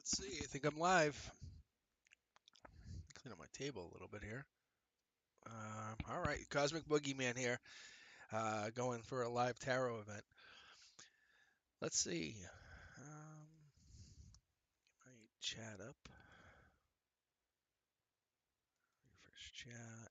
Let's see. I think I'm live. Clean up my table a little bit here. All right, Cosmic Boogeyman here, going for a live tarot event. Let's see. My chat up. Refresh chat.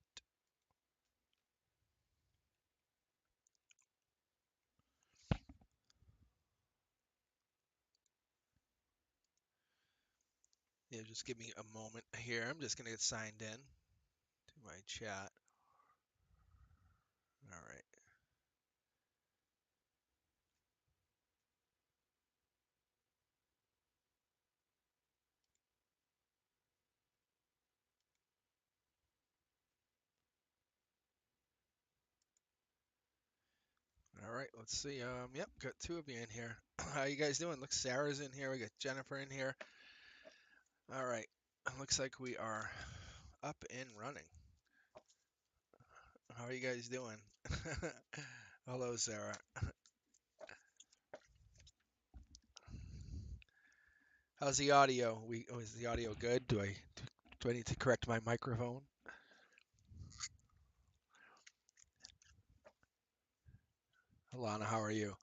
Yeah, just give me a moment here. I'm just gonna get signed in to my chat. All right. All right. Let's see. Yep, got two of you in here. How you guys doing? Look, Sarah's in here. We got Jennifer in here. All right. Looks like we are up and running. How are you guys doing? Hello, Sarah. How's the audio? Is the audio good? Do I need to correct my microphone? Alana, how are you?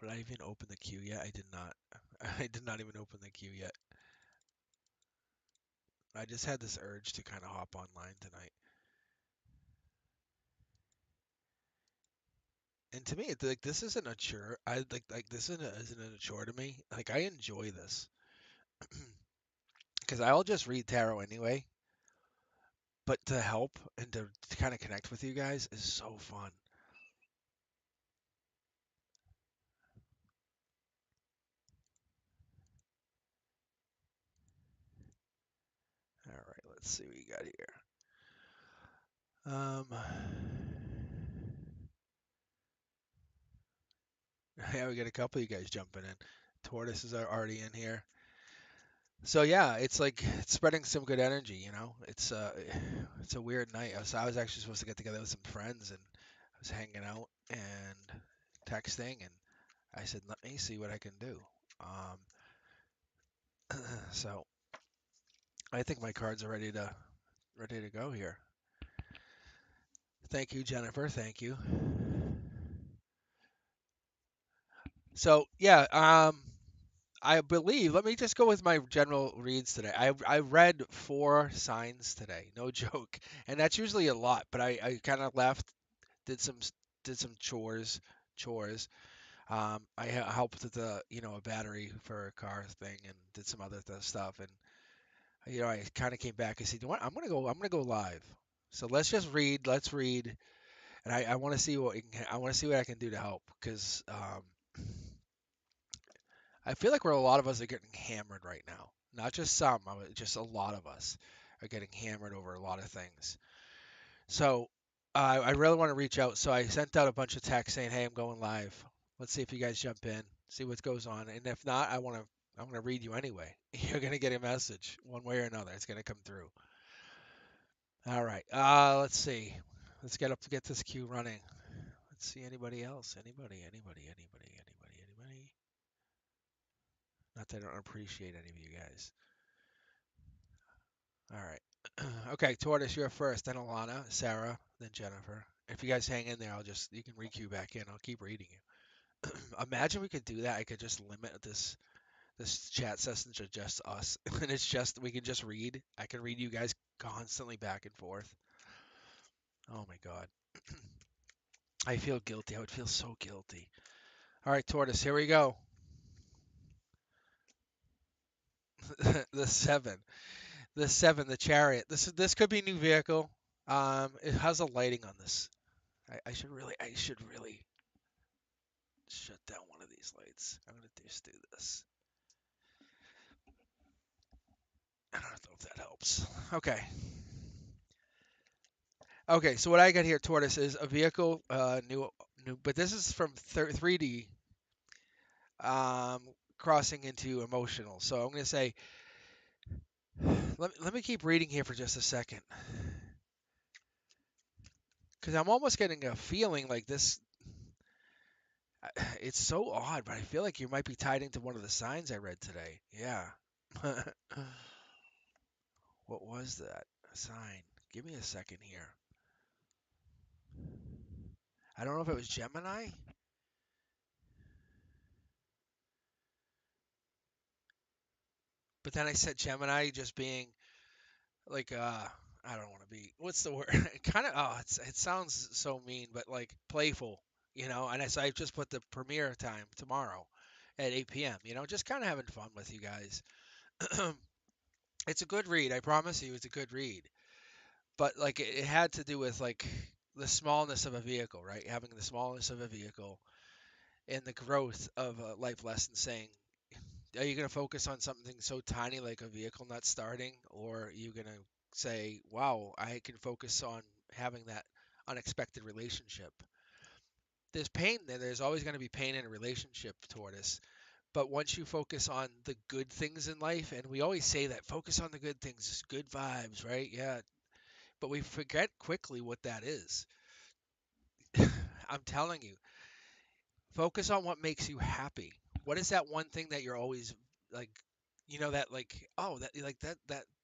Did I even open the queue yet? I did not. I did not even open the queue yet. I just had this urge to kind of hop online tonight. And to me, it's like this isn't a chore. I like this isn't a chore to me. Like I enjoy this because I'll just read tarot anyway. But to help and to kind of connect with you guys is so fun. All right, let's see what we got here. Yeah, we got a couple of you guys jumping in. Tortoise is already in here. So yeah, it's like it's spreading some good energy, you know. It's a weird night. I was actually supposed to get together with some friends and I was hanging out and texting and I said, "Let me see what I can do." So I think my cards are ready to go here. Thank you, Jennifer. Thank you. So yeah, I believe. Let me just go with my general reads today. I read 4 signs today, no joke, and that's usually a lot. But I kind of left, did some did some chores. Helped with a battery for a car thing, and did some other stuff. And I kind of came back and said, you know what, I'm gonna go live. So let's just read. Let's read, and I want to see I want to see what I can do to help because I feel like a lot of us are getting hammered right now. Not just some, just a lot of us are getting hammered over a lot of things. So I really want to reach out. So I sent out a bunch of texts saying, "Hey, I'm going live. Let's see if you guys jump in, see what goes on. And if not, I'm gonna read you anyway. You're gonna get a message one way or another. It's gonna come through. All right. Let's see. Let's get this queue running. Let's see anybody else. Anybody. Not that I don't appreciate any of you guys. All right. Okay, Tortoise, you're first, then Alana, Sarah, then Jennifer. If you guys hang in there, you can re-queue back in. I'll keep reading you. Imagine we could do that. I could just limit this chat session to just us, and we can just read. I can read you guys constantly back and forth. Oh my God, I feel guilty. I would feel so guilty. All right, Tortoise, here we go. The seven, the chariot. This could be new vehicle. It has a lighting on this. I should really shut down one of these lights. I'm gonna just do this. I don't know if that helps. Okay. Okay, so what I got here, Tortoise, is a vehicle, but this is from 3D, um, crossing into emotional. So I'm gonna say, let me keep reading here for just a second. Because I'm almost getting a feeling like this. It's so odd, but I feel like you might be tied into one of the signs I read today. Yeah. What was that sign? Give me a second here. I don't know if it was Gemini, but then I said Gemini just being like I don't want to be what's the word? Kind of it sounds so mean, but like playful, And so I just put the premiere time tomorrow at 8 p.m. Just kind of having fun with you guys. It's a good read, I promise you, it's a good read. But like it had to do with like the smallness of a vehicle, right? Having the smallness of a vehicle and the growth of a life lesson saying, are you going to focus on something so tiny like a vehicle not starting, or are you going to say, wow, I can focus on having that unexpected relationship? There's pain there. There's always going to be pain in a relationship, Tortoise. But once you focus on the good things in life, and we always say that, focus on the good things, good vibes, right? Yeah. But we forget quickly what that is. I'm telling you, focus on what makes you happy. What is that one thing that you're always like, that like, oh, that like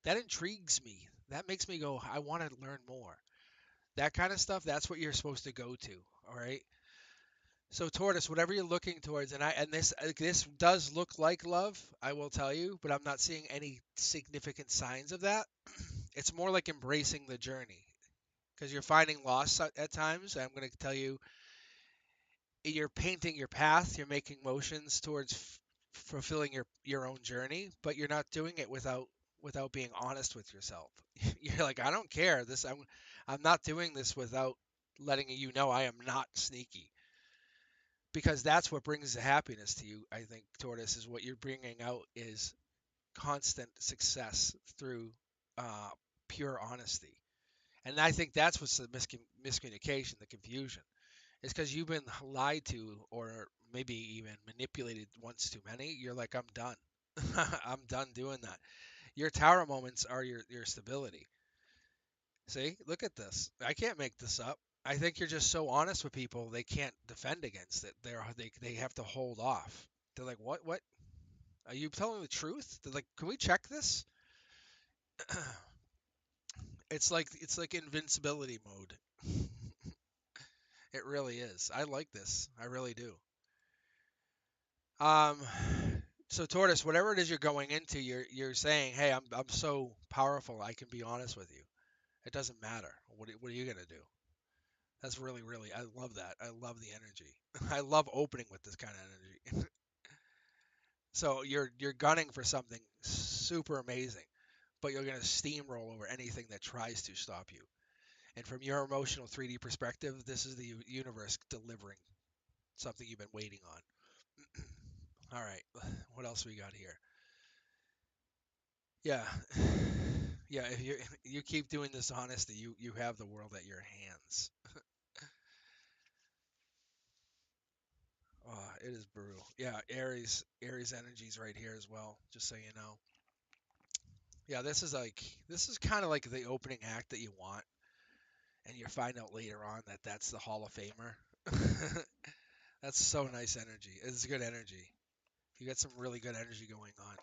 that intrigues me. That makes me go, I want to learn more. That kind of stuff, that's what you're supposed to go to, all right? So tortoise, whatever you're looking towards, and this does look like love, I will tell you, but I'm not seeing any significant signs of that. It's more like embracing the journey because you're finding loss at times. I'm going to tell you, you're painting your path, you're making motions towards fulfilling your own journey, but you're not doing it without being honest with yourself. You're like, I don't care. I'm not doing this without letting you know I am not sneaky, because that's what brings the happiness to you. I think tortoise is what you're bringing out is constant success through uh, pure honesty, and I think that's what's the miscommunication, the confusion. It's because you've been lied to or maybe even manipulated once too many. You're like, I'm done. I'm done doing that. Your tower moments are your stability. See, look at this. I can't make this up. I think you're just so honest with people, they can't defend against it. They have to hold off. They're like, what? Are you telling the truth? They're like, can we check this? It's like invincibility mode. It really is. I like this. I really do. Um, so Tortoise, whatever it is you're going into, you're saying, hey, I'm so powerful, I can be honest with you. It doesn't matter. What are you gonna do? That's really, really, I love that. I love the energy. I love opening with this kind of energy. So you're gunning for something super amazing, but you're gonna steamroll over anything that tries to stop you. And from your emotional 3D perspective, this is the universe delivering something you've been waiting on. All right, what else we got here? Yeah. Yeah, if you keep doing this honesty, you have the world at your hands. It is brutal. Yeah, Aries energies right here as well, just so you know. Yeah, this is kind of like the opening act that you want, and you find out later on that that's the Hall of Famer. That's so nice energy. It's good energy. You got some really good energy going on.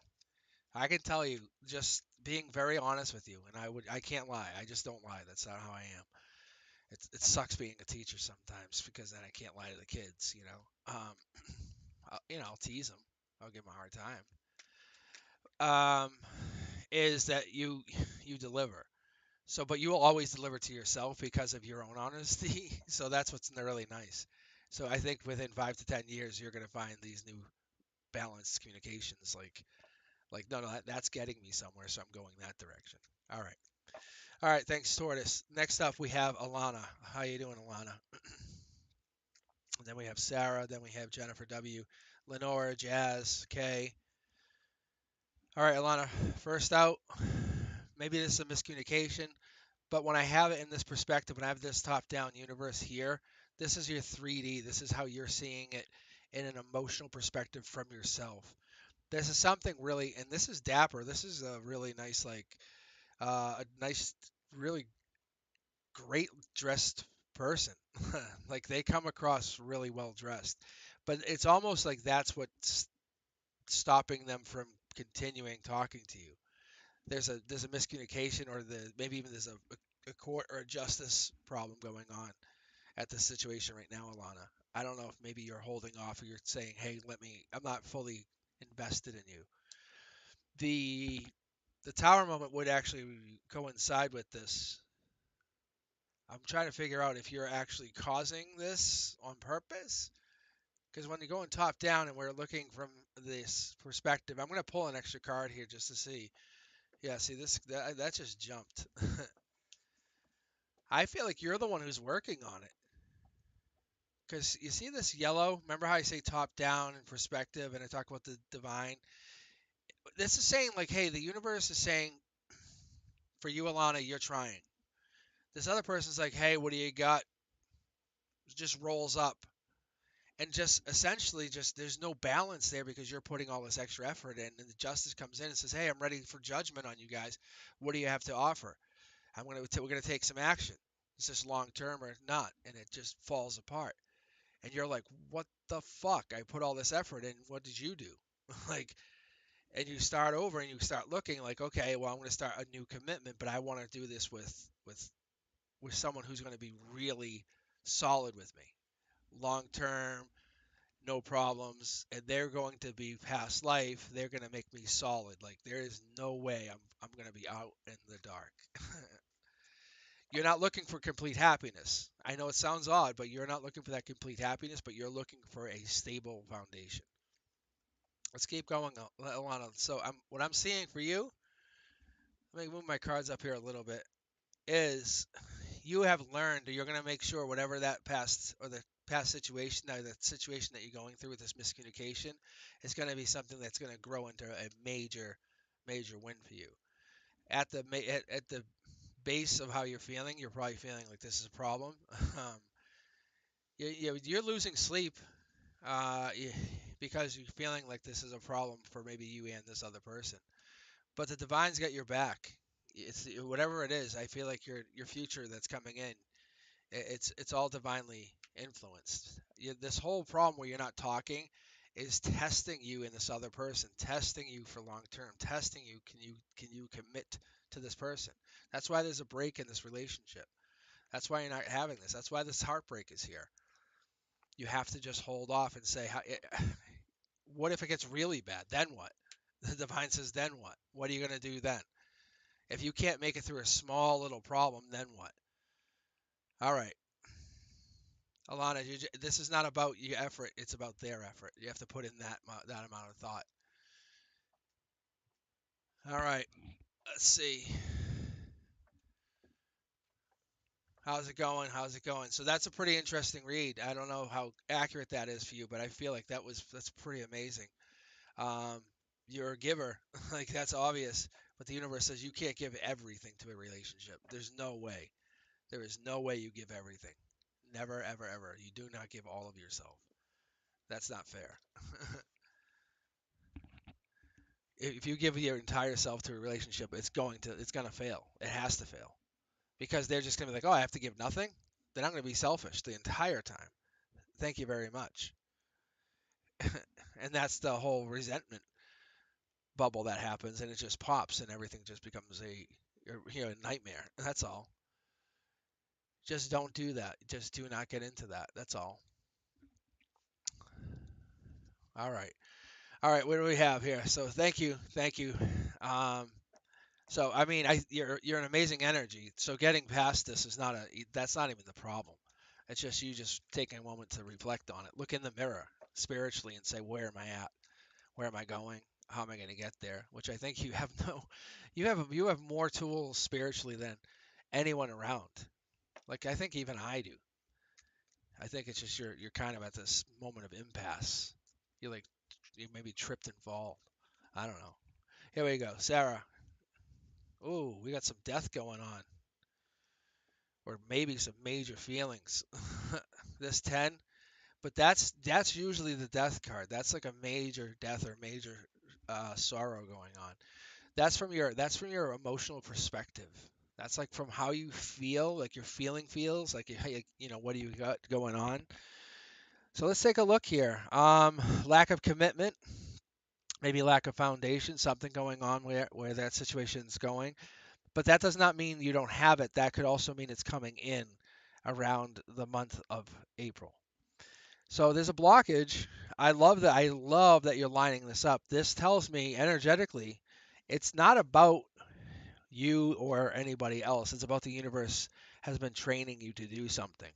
I can tell you, just being very honest with you, and I can't lie. I just don't lie. That's not how I am. It sucks being a teacher sometimes because then I can't lie to the kids. I'll tease them. I'll give them a hard time. Is that you deliver. So, but you will always deliver to yourself because of your own honesty. So that's what's really nice. So I think within 5 to 10 years, you're going to find these new balanced communications. Like no, that's getting me somewhere. So I'm going that direction. All right. All right. Thanks, Tortoise. Next up, we have Alana. How you doing, Alana? And then we have Sarah. Then we have Jennifer W. Lenora, Jazz, Kay. All right, Alana. First out, maybe this is a miscommunication, but when I have it in this perspective, when I have this top-down universe here, this is your 3D. This is how you're seeing it in an emotional perspective from yourself. This is something really, and this is dapper. This is a really nice, a nice, really great dressed person. Like they come across really well dressed, but it's almost like that's what's stopping them from continuing talking to you. There's a miscommunication, or maybe even there's a court or a justice problem going on at this situation right now, Alana. I don't know if maybe you're holding off or you're saying, hey, I'm not fully invested in you. The tower moment would actually coincide with this. I'm trying to figure out if you're actually causing this on purpose. Because when you're going top down and we're looking from this perspective, I'm going to pull an extra card here just to see. Yeah, see that just jumped. I feel like you're the one who's working on it. Because you see this yellow? Remember how I say top down and perspective and I talk about the divine? This is saying, like, hey, the universe is saying, for you, Alana, you're trying. This other person's like, hey, what do you got? Just rolls up. And just essentially, just there's no balance there because you're putting all this extra effort in. And the justice comes in and says, hey, I'm ready for judgment on you guys. What do you have to offer? We're gonna take some action. Is this long term or not? And it just falls apart. And you're like, what the fuck? I put all this effort in. What did you do? Like, and you start over and you start looking like, okay, well, I'm going to start a new commitment, but I want to do this with someone who's going to be really solid with me, long term, no problems, and they're going to be past life. They're going to make me solid. Like there is no way I'm going to be out in the dark. You're not looking for complete happiness. I know it sounds odd, but you're not looking for that complete happiness, but you're looking for a stable foundation. Let's keep going, Alana. So what I'm seeing for you, let me move my cards up here a little bit, is you have learned, or you're going to make sure whatever that past or the past situation, or the situation that you're going through with this miscommunication, is going to be something that's going to grow into a major win for you. At the base of how you're feeling, you're probably feeling like this is a problem. You're losing sleep uh, because you're feeling like this is a problem for maybe you and this other person. But the divine's got your back. It's whatever it is. I feel like your future that's coming in. It's all divinely influenced. This whole problem where you're not talking is testing you and this other person, testing you for long term, testing you. Can you commit to this person? That's why there's a break in this relationship. That's why you're not having this. That's why this heartbreak is here. You have to just hold off and say, what if it gets really bad? Then what? The divine says, then what? What are you going to do then? If you can't make it through a small little problem, then what? All right, Alana, this is not about your effort. It's about their effort. You have to put in that amount of thought. All right, let's see. How's it going? How's it going? So that's a pretty interesting read. I don't know how accurate that is for you, but I feel like that's pretty amazing. Um, you're a giver, like that's obvious. But the universe says you can't give everything to a relationship. There's no way. There is no way you give everything. Never, ever, ever. You do not give all of yourself. That's not fair. If you give your entire self to a relationship, it's gonna fail. It has to fail because they're just gonna be like, oh, I have to give nothing. Then I'm gonna be selfish the entire time. Thank you very much. And that's the whole resentment bubble that happens, and it just pops, and everything just becomes a nightmare. That's all. Just don't do that. Just do not get into that. That's all. All right. All right. What do we have here? So thank you. Um, so I mean, you're an amazing energy. So getting past this is not that's not even the problem. It's just you just taking a moment to reflect on it. Look in the mirror spiritually and say, where am I at? Where am I going? How am I going to get there? Which I think you have no, you have more tools spiritually than anyone around. Like I think even I do. I think it's just you're kind of at this moment of impasse. You like you maybe tripped and fall. I don't know. Here we go, Sarah. Ooh, we got some death going on, or maybe some major feelings. This 10, but that's usually the death card. That's like a major death or major sorrow going on. That's from your emotional perspective. That's like from how you feel, like your feeling feels, like what do you got going on? So let's take a look here. Lack of commitment, maybe lack of foundation, something going on where that situation's going. But that does not mean you don't have it. That could also mean it's coming in around the month of April. So there's a blockage. I love that you're lining this up. This tells me energetically it's not about you or anybody else. It's about the universe has been training you to do something,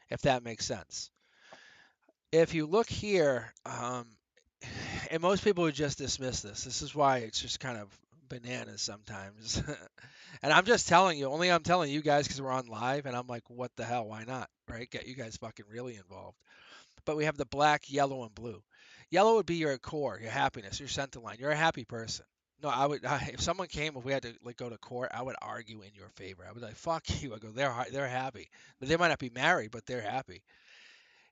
if that makes sense. If you look here, and most people would just dismiss this. This is why it's just kind of bananas sometimes. And I'm just telling you, only I'm telling you guys because we're on live, and I'm like, what the hell? Why not? Right? Get you guys fucking really involved. But we have the black, yellow, and blue. Yellow would be your core, your happiness, your center line. You're a happy person. No, if someone came, if we had to like go to court, I would argue in your favor. I would like, fuck you. I go, they're happy. But they might not be married, but they're happy.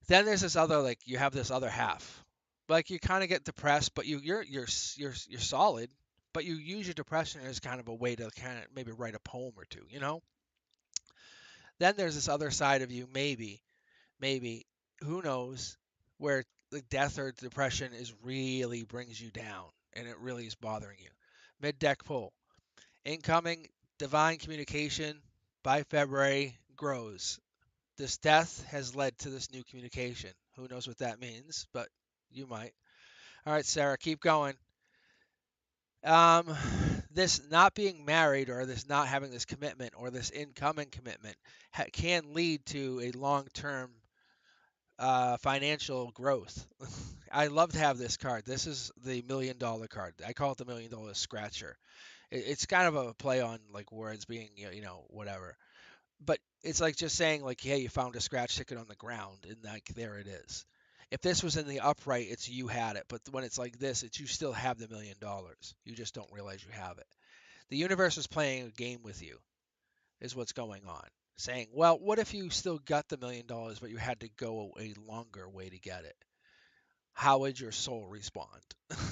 Then there's this other, like, you have this other half. Like you kind of get depressed, but you're solid. But you use your depression as kind of a way to kind of maybe write a poem or two, you know? Then there's this other side of you, maybe, who knows, where the death or depression is really brings you down and it really is bothering you. Mid deck pull. Incoming divine communication by February grows. This death has led to this new communication. Who knows what that means, but you might. All right, Sarah, keep going. Um, this not being married or this not having this commitment or this incoming commitment can lead to a long-term financial growth. I love to have this card. This is the $1 million card. I call it the $1 million scratcher. It's kind of a play on like words being, whatever. But it's like just saying like, hey, you found a scratch ticket on the ground and like there it is. If this was in the upright, it's you had it. But when it's like this, it's you still have the $1 million. You just don't realize you have it. The universe is playing a game with you, is what's going on. Saying, well, what if you still got the $1 million, but you had to go a longer way to get it? How would your soul respond?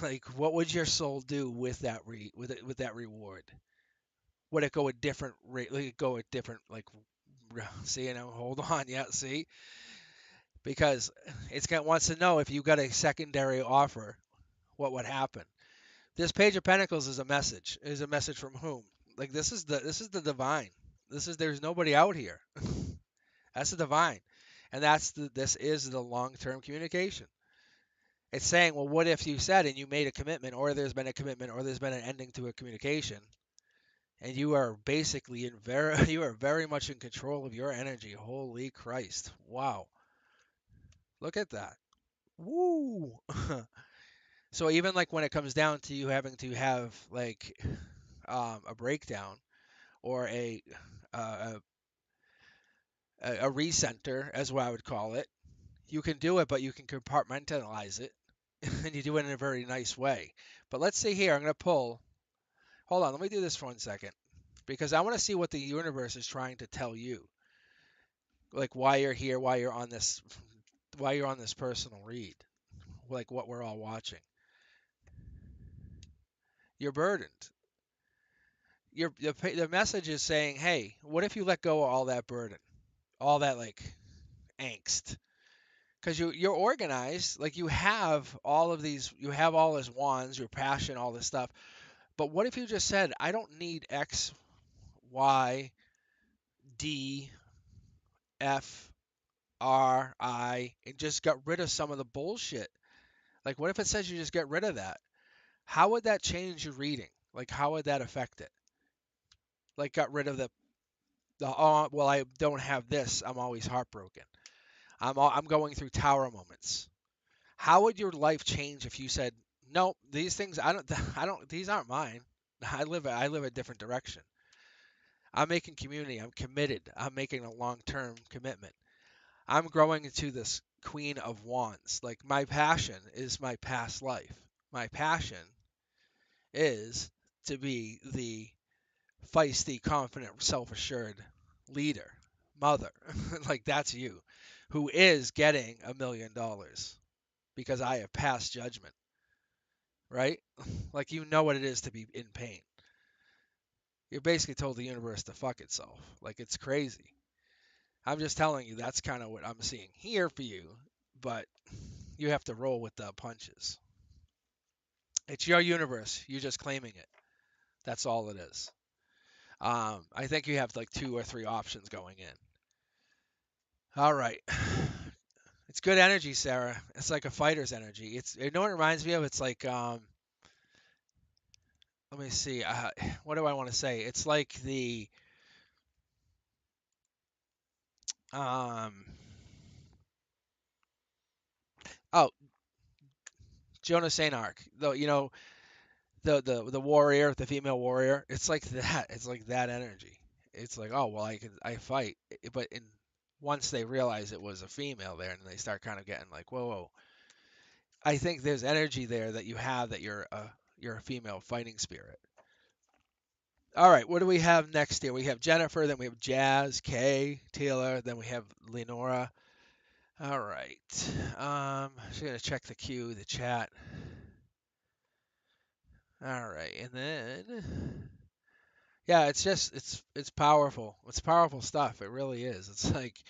Like, what would your soul do with that with that reward? Would it go a different rate? Like, it go a different like? See, hold on, yeah, see, because wants to know if you got a secondary offer, what would happen? This Page of Pentacles is a message. Is a message from whom? Like this is the divine. There's nobody out here. That's the divine, and this is the long-term communication. It's saying, well, what if you said and you made a commitment, or there's been a commitment, or there's been an ending to a communication, and you are basically you are very much in control of your energy. Holy Christ! Wow, look at that. Woo! So even like when it comes down to you having to have like a breakdown or uh, a recenter, as what I would call it, you can do it, but you can compartmentalize it, and you do it in a very nice way. But let's see here. I'm going to pull. Hold on. Let me do this for 1 second because I want to see what the universe is trying to tell you, like why you're here, why you're on this personal read, like what we're all watching. You're burdened. The message is saying, hey, what if you let go of all that burden, all that like angst? Because you're organized, like you have all this wands, your passion, all this stuff. But what if you just said, I don't need X, Y, D, F, R, I, and just got rid of some of the bullshit? Like, what if it says you just get rid of that? How would that change your reading? Like, how would that affect it? Like, got rid of oh, well, I don't have this. I'm always heartbroken. I'm going through tower moments. How would your life change if you said, "No, these things I don't I don't these aren't mine. I live a different direction. I'm making community. I'm committed. I'm making a long-term commitment. I'm growing into this Queen of Wands. Like my passion is my past life. My passion is to be the feisty, confident, self-assured leader, mother. Like that's you who is getting $1 million because I have passed judgment, right? Like you know what it is to be in pain. You're basically told the universe to fuck itself. Like, it's crazy. I'm just telling you that's kind of what I'm seeing here for you, but you have to roll with the punches. It's your universe. You're just claiming it. That's all it is. I think you have like 2 or 3 options going in. All right. It's good energy, Sarah. It's like a fighter's energy. You know what it reminds me of? It's like let me see. What do I want to say? It's like the um oh, Jonas Saint Arc. Though the warrior, the female warrior. It's like that. It's like that energy. It's like, oh well, I fight, but once they realize it was a female there, and they start kind of getting like, whoa, whoa. I think there's energy there that you have that you're a female fighting spirit. All right, what do we have next here? We have Jennifer, then we have Jazz, Kay, Taylor, then we have Lenora. All right. Just gonna check the queue, the chat. All right, and then yeah, it's powerful. It's powerful stuff. It really is. It's like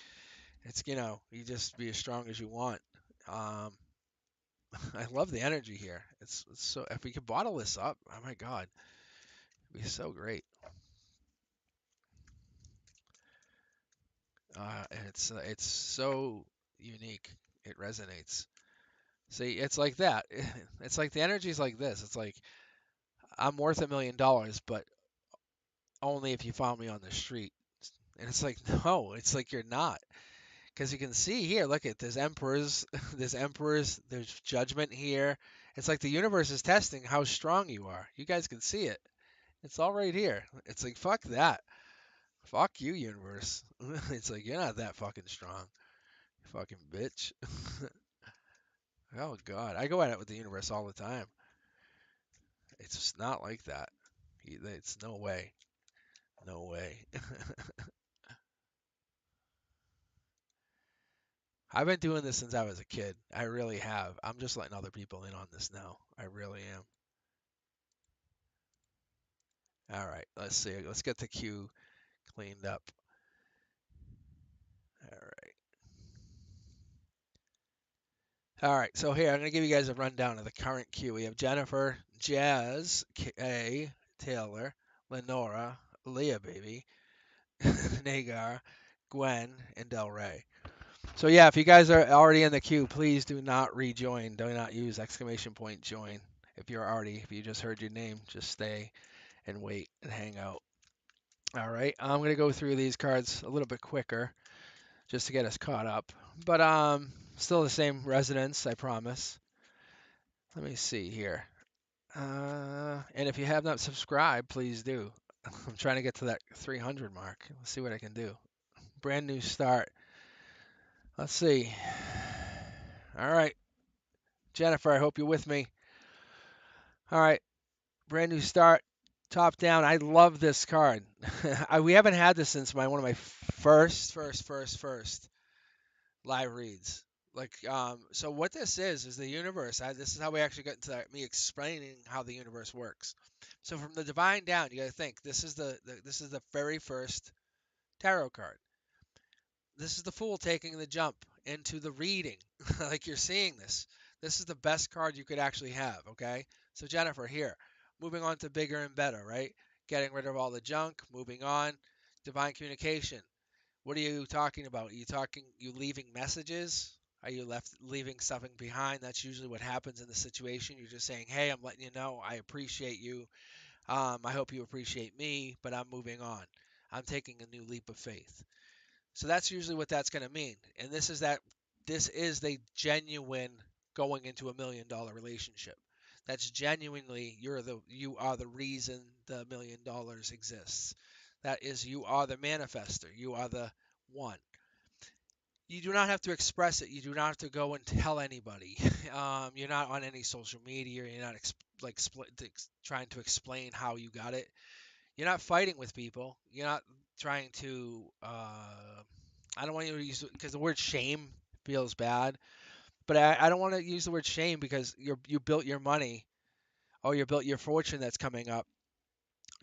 you just be as strong as you want. Um, I love the energy here. It's so if we could bottle this up, oh my God, it'd be so great. It's so unique. It resonates. See, it's like that. It's like the energy's like this. It's like I'm worth $1 million, but only if you found me on the street. And it's like, no, it's like you're not. Because you can see here, look at there's emperors, there's emperors, there's judgment here. It's like the universe is testing how strong you are. You guys can see it. It's all right here. It's like fuck that. Fuck you, universe. It's like you're not that fucking strong. You fucking bitch. Oh God, I go at it with the universe all the time. It's just not like that. It's no way. No way. I've been doing this since I was a kid. I really have. I'm just letting other people in on this now. I really am. All right, let's see. Let's get the queue cleaned up. All right. All right, so here, I'm going to give you guys a rundown of the current queue. We have Jennifer, Jazz, Kay, Taylor, Lenora, Leah Baby, Nagar, Gwen, and Del Rey. So yeah, if you guys are already in the queue, please do not rejoin. Do not use exclamation point join. If you just heard your name, just stay and wait and hang out. All right, I'm gonna go through these cards a little bit quicker just to get us caught up. But still the same residence, I promise. Let me see here. And if you have not subscribed, please do. I'm trying to get to that 300 mark. Let's see what I can do. Brand new start. Let's see. All right, Jennifer, I hope you're with me. All right, brand new start, top down. I love this card. We haven't had this since one of my first live reads. Like, so what this is the universe. This is how we actually got into me explaining how the universe works. So from the divine down, you got to think this is this is the very first tarot card. This is the fool taking the jump into the reading. Like you're seeing this. This is the best card you could actually have, okay? So Jennifer, here, moving on to bigger and better, right? Getting rid of all the junk, moving on. Divine communication. What are you talking about? You leaving messages? Are you leaving something behind? That's usually what happens in the situation. You're just saying, hey, I'm letting you know I appreciate you. I hope you appreciate me, but I'm moving on. I'm taking a new leap of faith. So that's usually what that's going to mean. And this is the genuine going into $1 million relationship. That's genuinely you are the reason the $1 million exists. That is you are the manifester. You are the one. You do not have to express it. You do not have to go and tell anybody. You're not on any social media. You're not trying to explain how you got it. You're not fighting with people. You're not trying to. I don't want you to use because the word shame feels bad, but I don't want to use the word shame because you built your money or you built your fortune that's coming up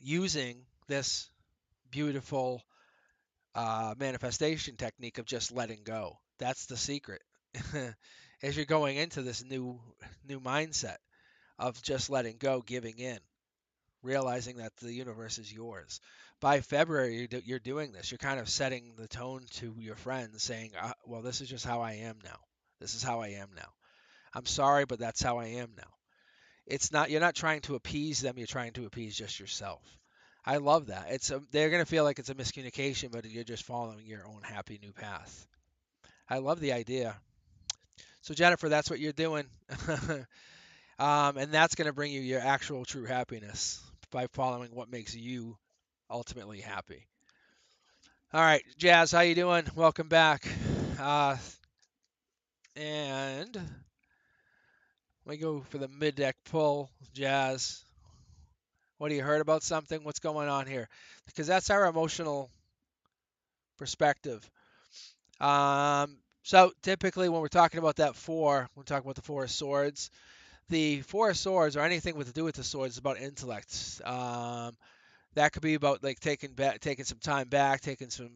using this beautiful manifestation technique of just letting go. That's the secret. As you're going into this new mindset of just letting go, giving in, realizing that the universe is yours. By February, you're doing this. You're kind of setting the tone to your friends, saying, "Well, this is just how I am now. This is how I am now. I'm sorry, but that's how I am now." It's not. You're not trying to appease them. You're trying to appease just yourself. I love that. They're gonna feel like it's a miscommunication, but you're just following your own happy new path. I love the idea. So Jennifer, that's what you're doing. And that's going to bring you your actual true happiness by following what makes you ultimately happy. All right, Jazz, how you doing? Welcome back. Uh, and we go for the mid deck pull, Jazz. What do you heard about something? What's going on here? Because that's our emotional perspective. So typically when we're talking about that four, we're talking about the Four of Swords. The Four of Swords or anything with to do with the swords is about intellect. That could be about like taking some time back, taking some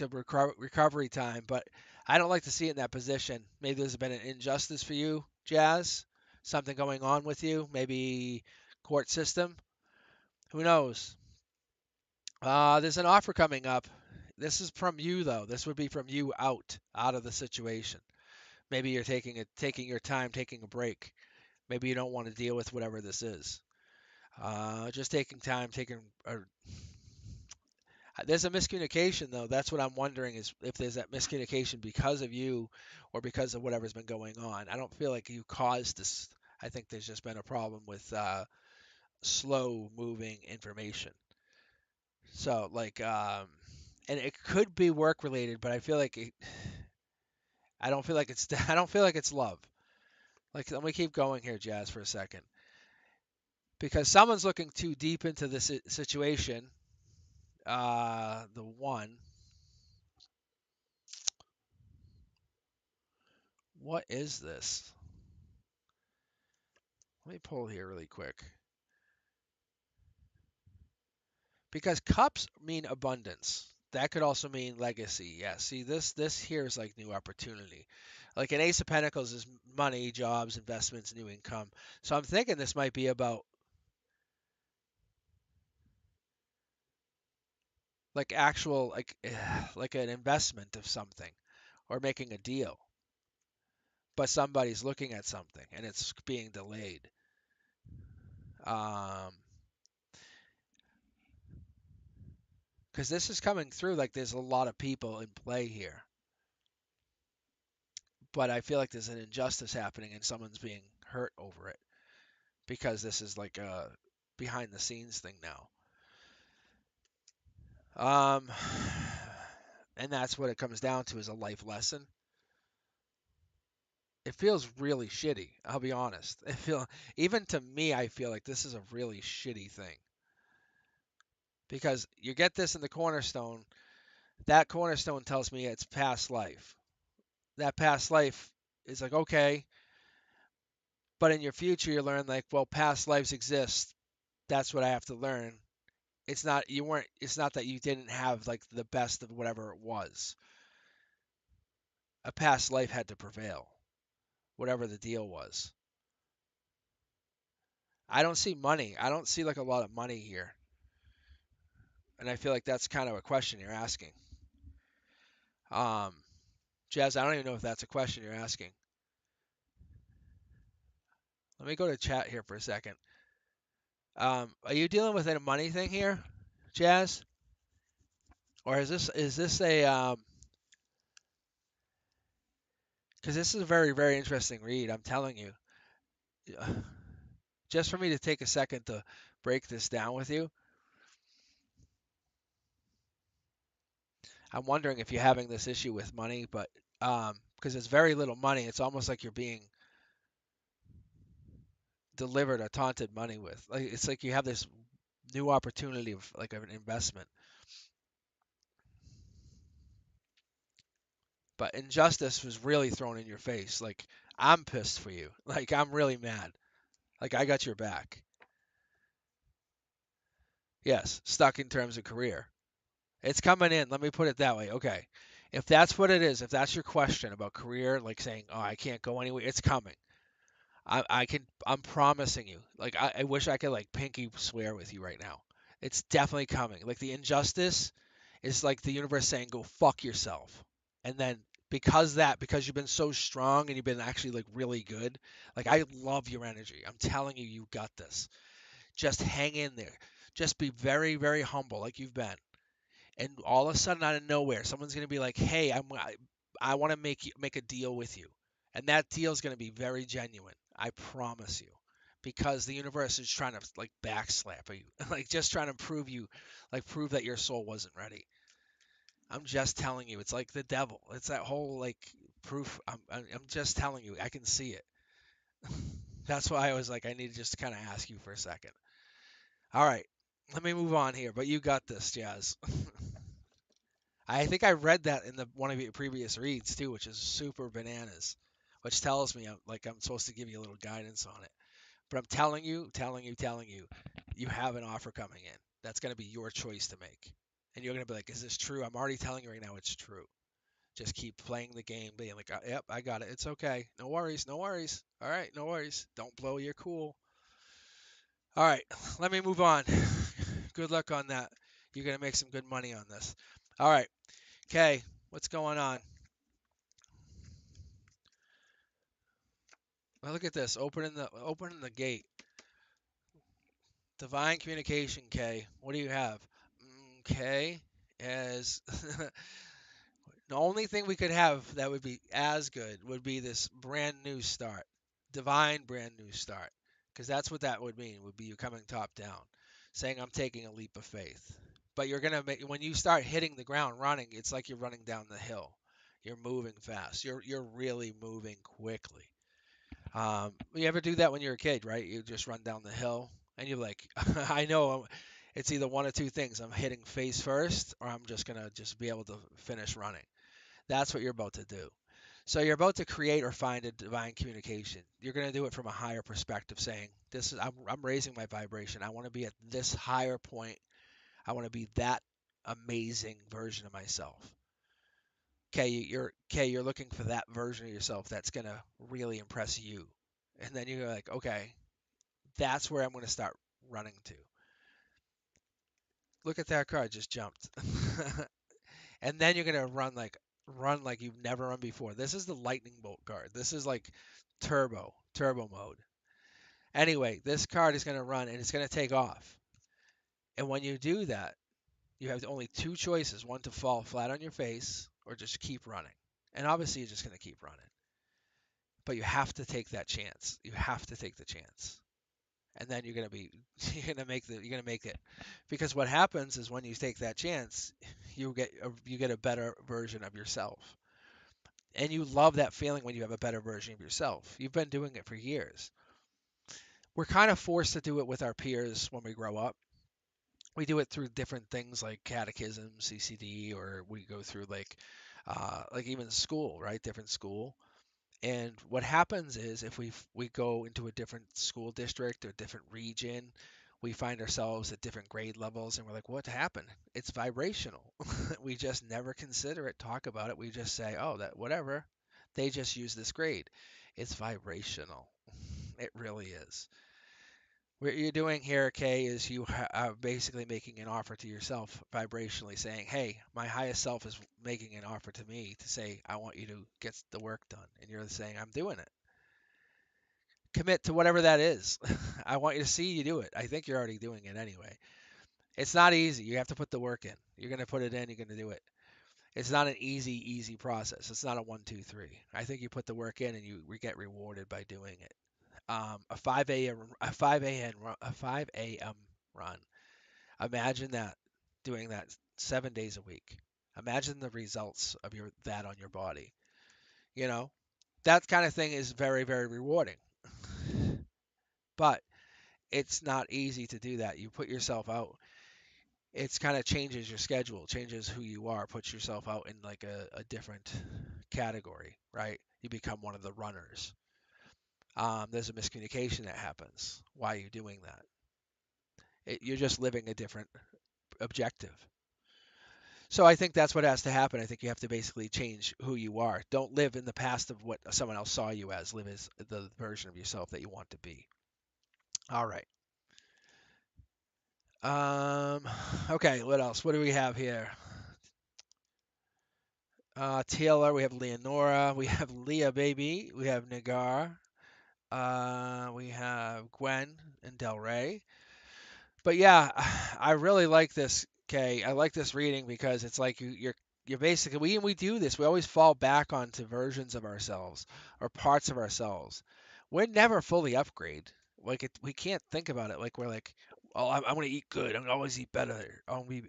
recovery time. But I don't like to see it in that position. Maybe there's been an injustice for you, Jazz. Something going on with you. Maybe court system. Who knows? There's an offer coming up. This is from you though. This would be from you out of the situation. Maybe you're taking your time, taking a break. Maybe you don't want to deal with whatever this is. Just taking time, there's a miscommunication though. That's what I'm wondering is if there's that miscommunication because of you or because of whatever's been going on. I don't feel like you caused this. I think there's just been a problem with slow moving information. So like, and it could be work related, but I don't feel like it's I don't feel like it's love. Like let me keep going here, Jazz, for a second, because someone's looking too deep into this situation. The one. What is this? Let me pull here really quick. Because cups mean abundance. That could also mean legacy. Yeah, see this here is like new opportunity. Like an Ace of Pentacles is money, jobs, investments, new income. So I'm thinking this might be about like actual like an investment of something or making a deal. But somebody's looking at something and it's being delayed. Um, because this is coming through like there's a lot of people in play here. But I feel like there's an injustice happening and someone's being hurt over it because this is like a behind the scenes thing now. Um, and that's what it comes down to is a life lesson. It feels really shitty. I'll be honest. Even to me, I feel like this is a really shitty thing because you get this in the cornerstone. That cornerstone tells me it's past life. That past life is like okay, but in your future you learn like well, past lives exist. That's what I have to learn. It's not that you didn't have like the best of whatever it was. A past life had to prevail, whatever the deal was. I don't see money. I don't see like a lot of money here. And I feel like that's kind of a question you're asking. Um, Jazz, I don't even know if that's a question you're asking. Let me go to chat here for a second. Are you dealing with a money thing here, Jazz? Or is this a because this is a very, very interesting read, I'm telling you. Just for me to take a second to break this down with you, I'm wondering if you're having this issue with money, but because it's very little money, it's almost like you're being delivered or taunted money with. Like it's like you have this new opportunity of like of an investment, but injustice was really thrown in your face. Like I'm pissed for you. Like I'm really mad. Like I got your back. Yes, stuck in terms of career. It's coming in. Let me put it that way. Okay. If that's what it is, if that's your question about career, like saying, "Oh, I can't go anywhere," it's coming. I'm promising you. Like I wish I could like pinky swear with you right now. It's definitely coming. Like the injustice is like the universe saying, "Go fuck yourself." And then because you've been so strong and you've been actually like really good, like I love your energy. I'm telling you, you got this. Just hang in there. Just be very, very humble, like you've been. And all of a sudden, out of nowhere, someone's gonna be like, "Hey, I want to make a deal with you," and that deal is gonna be very genuine. I promise you, because the universe is trying to like backslap you, like just trying to prove that your soul wasn't ready. I'm just telling you, it's like the devil. It's that whole like proof. I'm just telling you, I can see it. That's why I was like, I need to just kind of ask you for a second. All right, let me move on here. But you got this, Jazz. I think I read that in the one of your previous reads too, which is super bananas, which tells me I'm supposed to give you a little guidance on it. But I'm telling you, you have an offer coming in. That's going to be your choice to make. And you're going to be like, is this true? I'm already telling you right now it's true. Just keep playing the game, being like, yep, I got it. It's okay. No worries, no worries. All right, no worries. Don't blow your cool. All right, let me move on. Good luck on that. You're going to make some good money on this. All right, okay, what's going on? Well, look at this. Opening the gate. Divine communication, K. What do you have? K as the only thing we could have that would be as good would be this brand new start. Divine brand new start. Because that's what that would mean, would be you coming top down, saying I'm taking a leap of faith. But you're gonna make when you start hitting the ground running, it's like you're running down the hill. You're moving fast. You're really moving quickly. You ever do that when you're a kid, right? You just run down the hill and you're like, I know it's either one of two things. I'm hitting face first or I'm just going to just be able to finish running. That's what you're about to do. So you're about to create or find a divine communication. You're going to do it from a higher perspective saying, I'm raising my vibration. I want to be at this higher point. I want to be that amazing version of myself. You're looking for that version of yourself that's going to really impress you. And then you're like, okay, that's where I'm going to start running to. Look at that card just jumped. And then you're going to run like you've never run before. This is the lightning bolt card. This is like turbo mode. Anyway, this card is going to run and it's going to take off. And when you do that, you have only two choices, one to fall flat on your face or just keep running. And obviously you're just going to keep running. But you have to take that chance. You have to take the chance. And then you're gonna make it, because what happens is when you take that chance, you get a better version of yourself, and you love that feeling when you have a better version of yourself. You've been doing it for years. We're kind of forced to do it with our peers when we grow up. We do it through different things like catechism, CCD, or we go through like even school, right? Different school. And what happens is if we go into a different school district or different region, we find ourselves at different grade levels and we're like, what happened? It's vibrational. We just never consider it, talk about it. We just say, oh, that whatever. They just use this grade. It's vibrational. It really is. What you're doing here, Kay, is are basically making an offer to yourself vibrationally, saying, "Hey, my highest self is making an offer to me to say I want you to get the work done," and you're saying, "I'm doing it." Commit to whatever that is. I want you to see you do it. I think you're already doing it anyway. It's not easy. You have to put the work in. You're gonna put it in. You're gonna do it. It's not an easy process. It's not a 1, 2, 3. I think you put the work in and you get rewarded by doing it. A 5 a.m. run. Imagine that, doing that 7 days a week. Imagine the results of that on your body. You know, that kind of thing is very, very rewarding. But it's not easy to do that. You put yourself out. It's kind of changes your schedule, changes who you are, puts yourself out in like a different category, right? You become one of the runners. There's a miscommunication that happens. Why are you doing that? You're just living a different objective. So I think that's what has to happen. I think you have to basically change who you are. Don't live in the past of what someone else saw you as. Live as the version of yourself that you want to be. All right. Um, okay, what else? What do we have here? Taylor, we have Leonora, we have Leah Baby, we have Nagar, we have Gwen and Del Rey. But yeah, I really like this. Okay, I like this reading because it's like you're basically we do this. We always fall back onto versions of ourselves or parts of ourselves. We're never fully upgrade. We can't think about it like we're like, oh, I'm gonna eat good. I'm gonna always eat better. I'm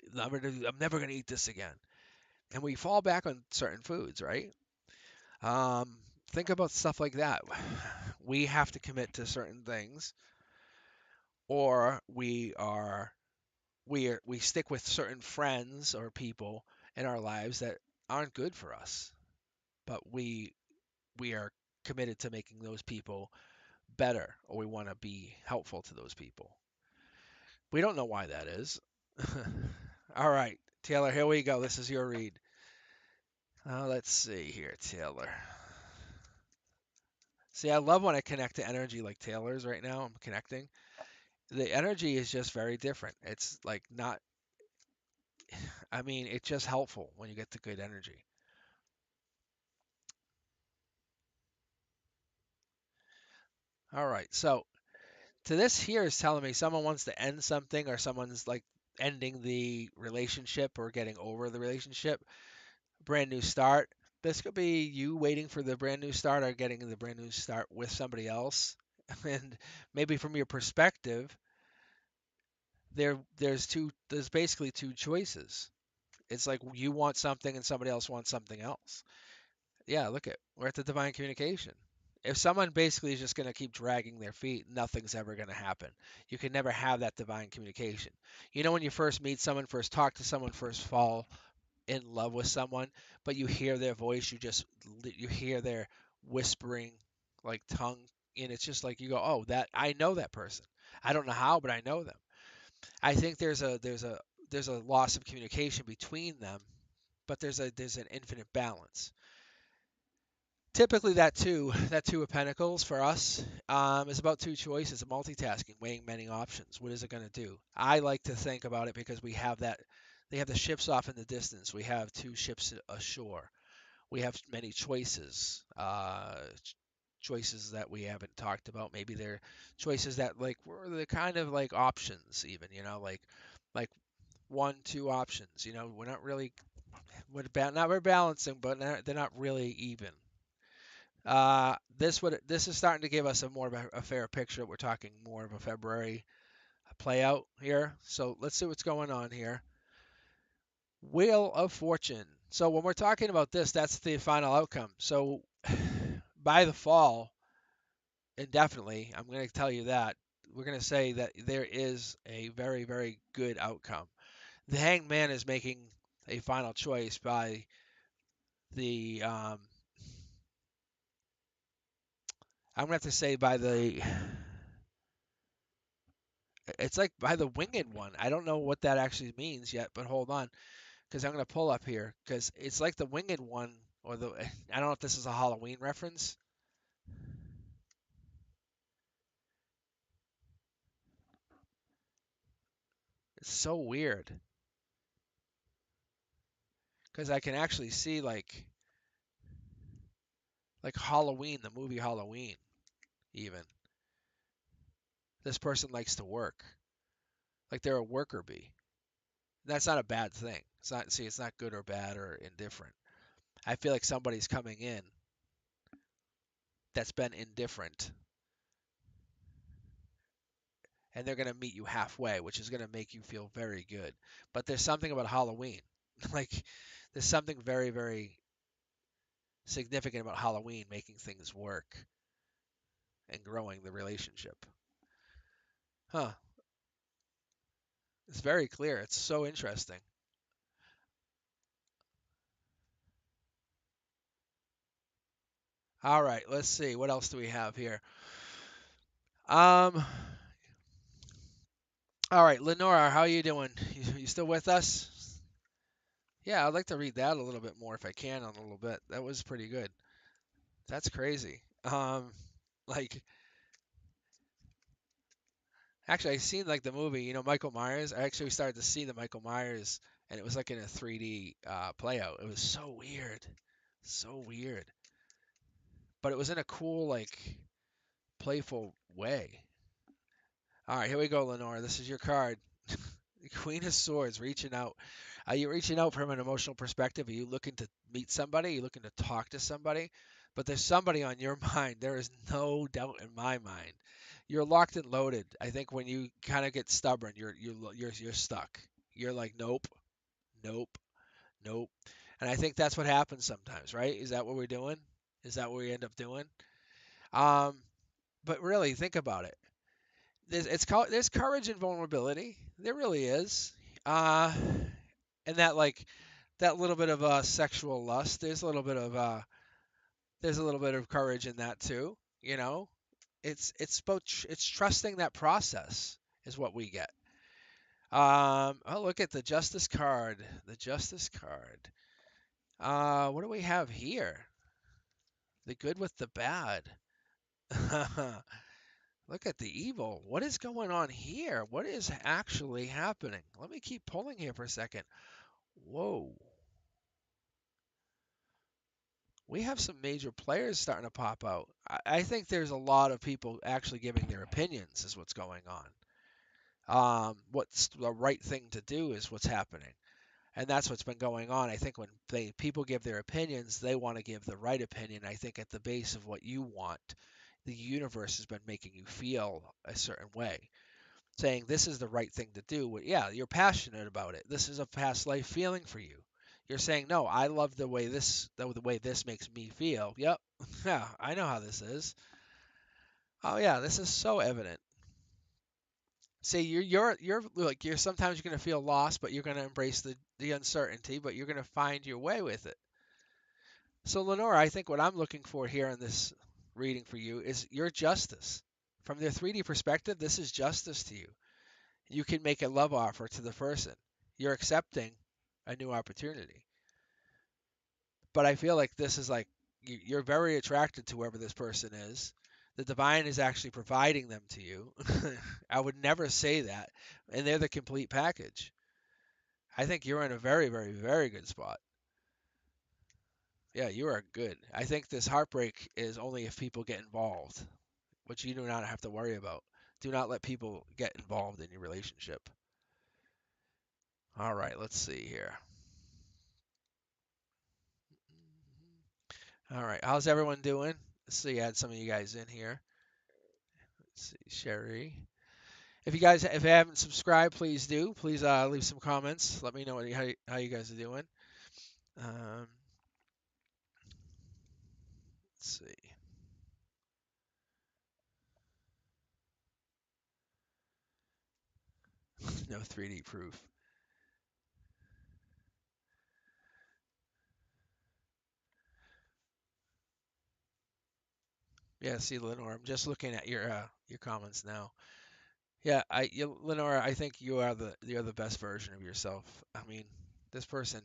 never gonna eat this again. And we fall back on certain foods, right? Um, think about stuff like that. We have to commit to certain things, or we stick with certain friends or people in our lives that aren't good for us, but we are committed to making those people better, or we want to be helpful to those people. We don't know why that is. All right, Taylor, here we go. This is your read. Let's see here, Taylor. See, I love when I connect to energy like Taylor's right now. I'm connecting. The energy is just very different. It's like not, I mean, it's just helpful when you get the good energy. All right, so to this here is telling me someone wants to end something or someone's like ending the relationship or getting over the relationship, brand new start. This could be you waiting for the brand new start or getting the brand new start with somebody else. And maybe from your perspective, there's basically two choices. It's like you want something and somebody else wants something else. Yeah, look at we're at the divine communication. If someone basically is just going to keep dragging their feet, nothing's ever going to happen. You can never have that divine communication. You know, when you first meet someone, first talk to someone, first fall in love with someone, but you hear their voice, you hear their whispering like tongue, and it's just like you go, "Oh, that I know that person. I don't know how, but I know them." I think there's a loss of communication between them, but there's an infinite balance. Typically, that two of Pentacles for us is about two choices, multitasking, weighing many options. What is it going to do? I like to think about it because we have that. They have the ships off in the distance. We have two ships ashore. We have many choices. Choices that we haven't talked about. Maybe they're choices that like were the kind of like options, even like one, two options. We're not really we're balancing, but they're not really even. This is starting to give us a more of a fair picture. We're talking more of a February play out here. So let's see what's going on here. Wheel of Fortune. So when we're talking about this, that's the final outcome. So by the fall, indefinitely, I'm going to tell you that we're going to say that there is a very, very good outcome. The Hanged Man is making a final choice by the I'm going to have to say by the it's like by the winged one. I don't know what that actually means yet, but hold on, because I'm gonna pull up here because it's like the winged one or the I don't know if this is a Halloween reference. It's so weird because I can actually see like Halloween, the movie Halloween. Even this person likes to work, like they're a worker bee. That's not a bad thing. It's not good or bad or indifferent. I feel like somebody's coming in that's been indifferent and they're going to meet you halfway, which is going to make you feel very good. But there's something about Halloween. Like, there's something very, very significant about Halloween making things work and growing the relationship. Huh. It's very clear. It's so interesting. All right, let's see. What else do we have here? Um, All right, Lenora, how are you doing? You still with us? Yeah, I'd like to read that a little bit more if I can on a little bit. That was pretty good. That's crazy. Like actually, I seen like the movie, Michael Myers. I actually started to see the Michael Myers, and it was like in a 3D play out. It was so weird, so weird, but it was in a cool, like, playful way. All right, here we go, Lenore. This is your card. The Queen of Swords reaching out. Are you reaching out from an emotional perspective? Are you looking to meet somebody? Are you looking to talk to somebody? But there's somebody on your mind. There is no doubt in my mind. You're locked and loaded. I think when you kind of get stubborn, you're stuck. You're like, nope, nope, nope. And I think that's what happens sometimes, right? Is that what we're doing? Is that what we end up doing? Um, but really, think about it. There's courage and vulnerability. There really is. Uh, and that, like, that little bit of sexual lust. There's a little bit of courage in that too. You know, it's trusting that process is what we get. Oh, look at the Justice card. The Justice card. What do we have here? The good with the bad. Look at the evil. What is going on here? What is actually happening? Let me keep pulling here for a second. Whoa. We have some major players starting to pop out. I think there's a lot of people actually giving their opinions, is what's going on. What's the right thing to do is what's happening. And that's what's been going on. I think when people give their opinions, they want to give the right opinion. I think at the base of what you want, the universe has been making you feel a certain way, saying this is the right thing to do. Well, yeah, you're passionate about it. This is a past life feeling for you. You're saying, no, I love the way this makes me feel. Yep, yeah, I know how this is. Oh yeah, this is so evident. See, you're like you're sometimes you're gonna feel lost, but you're gonna embrace the uncertainty, but you're gonna find your way with it. So Lenora, I think what I'm looking for here in this reading for you is your justice. From their 3D perspective, this is justice to you. You can make a love offer to the person. You're accepting a new opportunity. But I feel like this is like you're very attracted to whoever this person is. The divine is actually providing them to you. I would never say that. And they're the complete package. I think you're in a very, very, very good spot. Yeah, you are good. I think this heartbreak is only if people get involved, which you do not have to worry about. Do not let people get involved in your relationship. All right, let's see here. All right, how's everyone doing? Let's see, add some of you guys in here. Let's see, Sherry. If you haven't subscribed, please do. Please leave some comments. Let me know how you guys are doing. Um, let's see. No 3D proof. Yeah, see, Lenore, I'm just looking at your comments now. Yeah, Lenora, I think you're the best version of yourself. I mean, this person,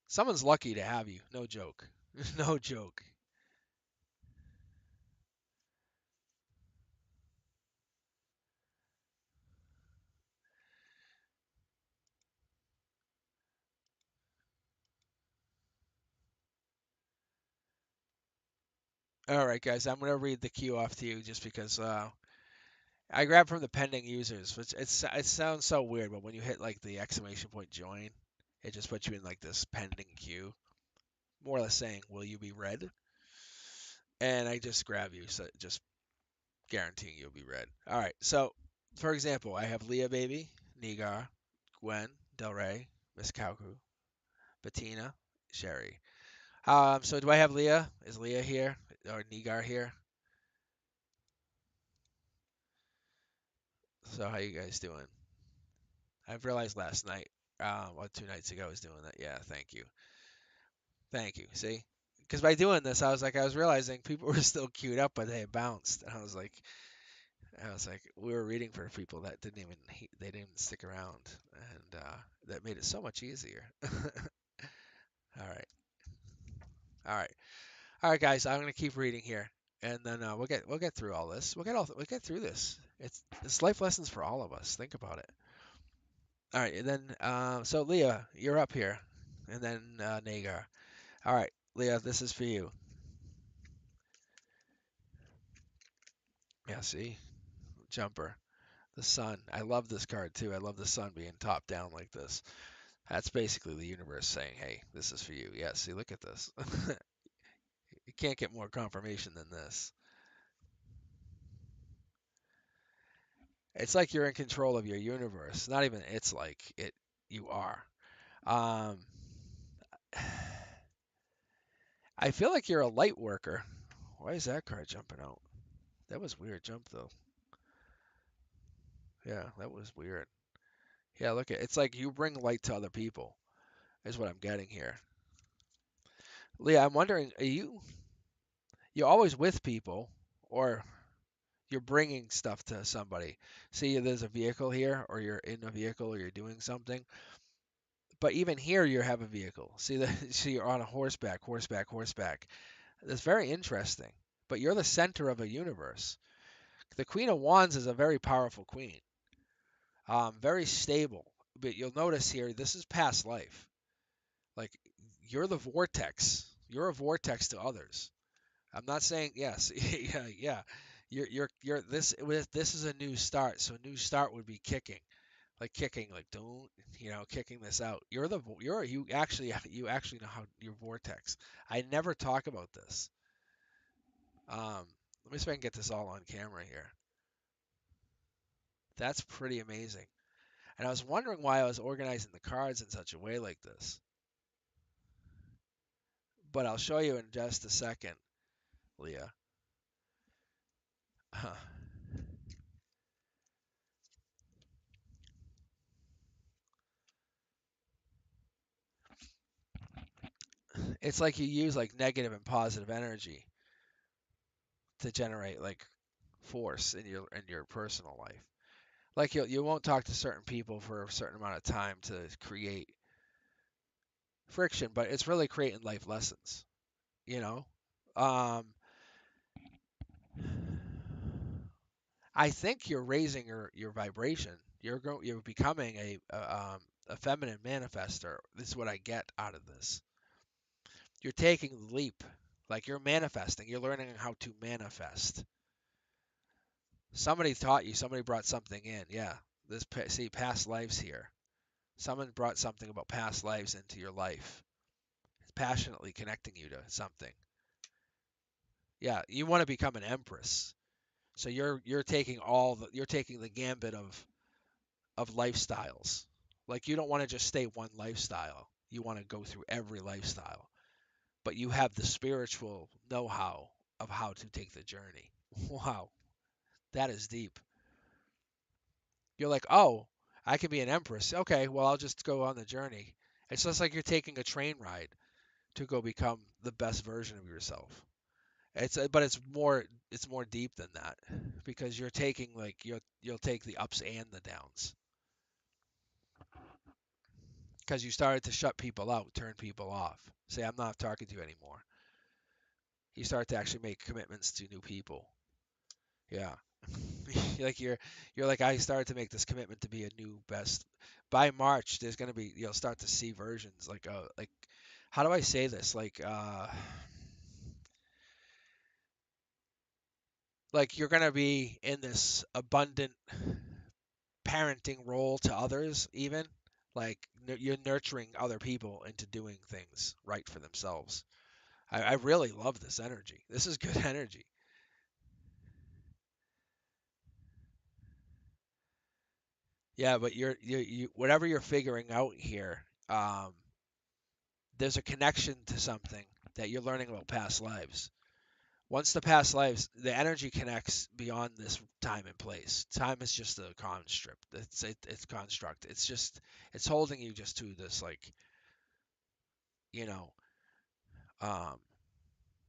someone's lucky to have you. No joke. No joke. All right, guys, I'm gonna read the queue off to you just because I grabbed from the pending users, which it sounds so weird, but when you hit like the exclamation point join, it just puts you in like this pending queue, more or less saying, "Will you be read?" And I just grab you, so just guaranteeing you'll be read. All right, so for example, I have Leah Baby, Nigar, Gwen, Del Rey, Miss Kauku, Bettina, Sherry. So do I have Leah? Is Leah here or Nigar here? So how you guys doing? I've realized last night, or 2 nights ago, I was doing that. Yeah, thank you. Thank you. See? Because by doing this, I was realizing people were still queued up, but they had bounced. And I was like, I was like, we were reading for people that they didn't even stick around, and that made it so much easier. All right, all right, all right, guys. I'm gonna keep reading here, and then we'll get through all this. We'll get through this. It's life lessons for all of us. Think about it. All right, and then so Leah, you're up here, and then Nagar. All right, Leah, this is for you. Yeah, see, jumper. The sun. I love this card too. I love the sun being top down like this. That's basically the universe saying, "Hey, this is for you." Yeah, see, look at this. You can't get more confirmation than this. It's like you're in control of your universe. Not even it's like it you are. Um I feel like you're a light worker. Why is that card jumping out? That was weird jump though. Yeah, that was weird. Yeah, look at it's like you bring light to other people, is what I'm getting here. Leah, I'm wondering, you always with people, or you're bringing stuff to somebody. See, there's a vehicle here, or you're in a vehicle, or you're doing something. But even here, you have a vehicle. See that? See, you're on a horseback, horseback, horseback. That's very interesting. But you're the center of a universe. The Queen of Wands is a very powerful queen, very stable. But you'll notice here, this is past life. Like you're the vortex. You're a vortex to others. I'm not saying yes. Yeah, yeah. You're this is a new start. So a new start would be kicking, like kicking, like don't kicking this out. You actually know how your vortex. I never talk about this. Let me see if I can get this all on camera here. That's pretty amazing. And I was wondering why I was organizing the cards in such a way like this. But I'll show you in just a second, Leah. It's like you use like negative and positive energy to generate like force in your personal life. Like you won't talk to certain people for a certain amount of time to create friction, but it's really creating life lessons, you know? Um, I think you're raising your vibration. You're becoming a feminine manifester. This is what I get out of this. You're taking the leap. Like you're manifesting. You're learning how to manifest. Somebody taught you, somebody brought something in. Yeah. See past lives here. Someone brought something about past lives into your life. Passionately connecting you to something. Yeah, you want to become an empress. So you're taking the gambit of lifestyles. Like you don't want to just stay one lifestyle. You want to go through every lifestyle. But you have the spiritual know-how of how to take the journey. Wow, that is deep. You're like, "Oh, I can be an empress. Okay, well, I'll just go on the journey." It's just like you're taking a train ride to go become the best version of yourself. But it's more deep than that because you're taking like you'll take the ups and the downs because you started to shut people out, turn people off. Say I'm not talking to you anymore. You start to actually make commitments to new people. Yeah. Like you're like I started to make this commitment to be a new best. By March there's going to be you'll start to see versions like how do I say this? Like you're going to be in this abundant parenting role to others even like you're nurturing other people into doing things right for themselves. I really love this energy. This is good energy. Yeah, but you whatever you're figuring out here, there's a connection to something that you're learning about past lives. Once the past lives, the energy connects beyond this time and place. Time is just a construct. It's construct. It's holding you just to this like you know um,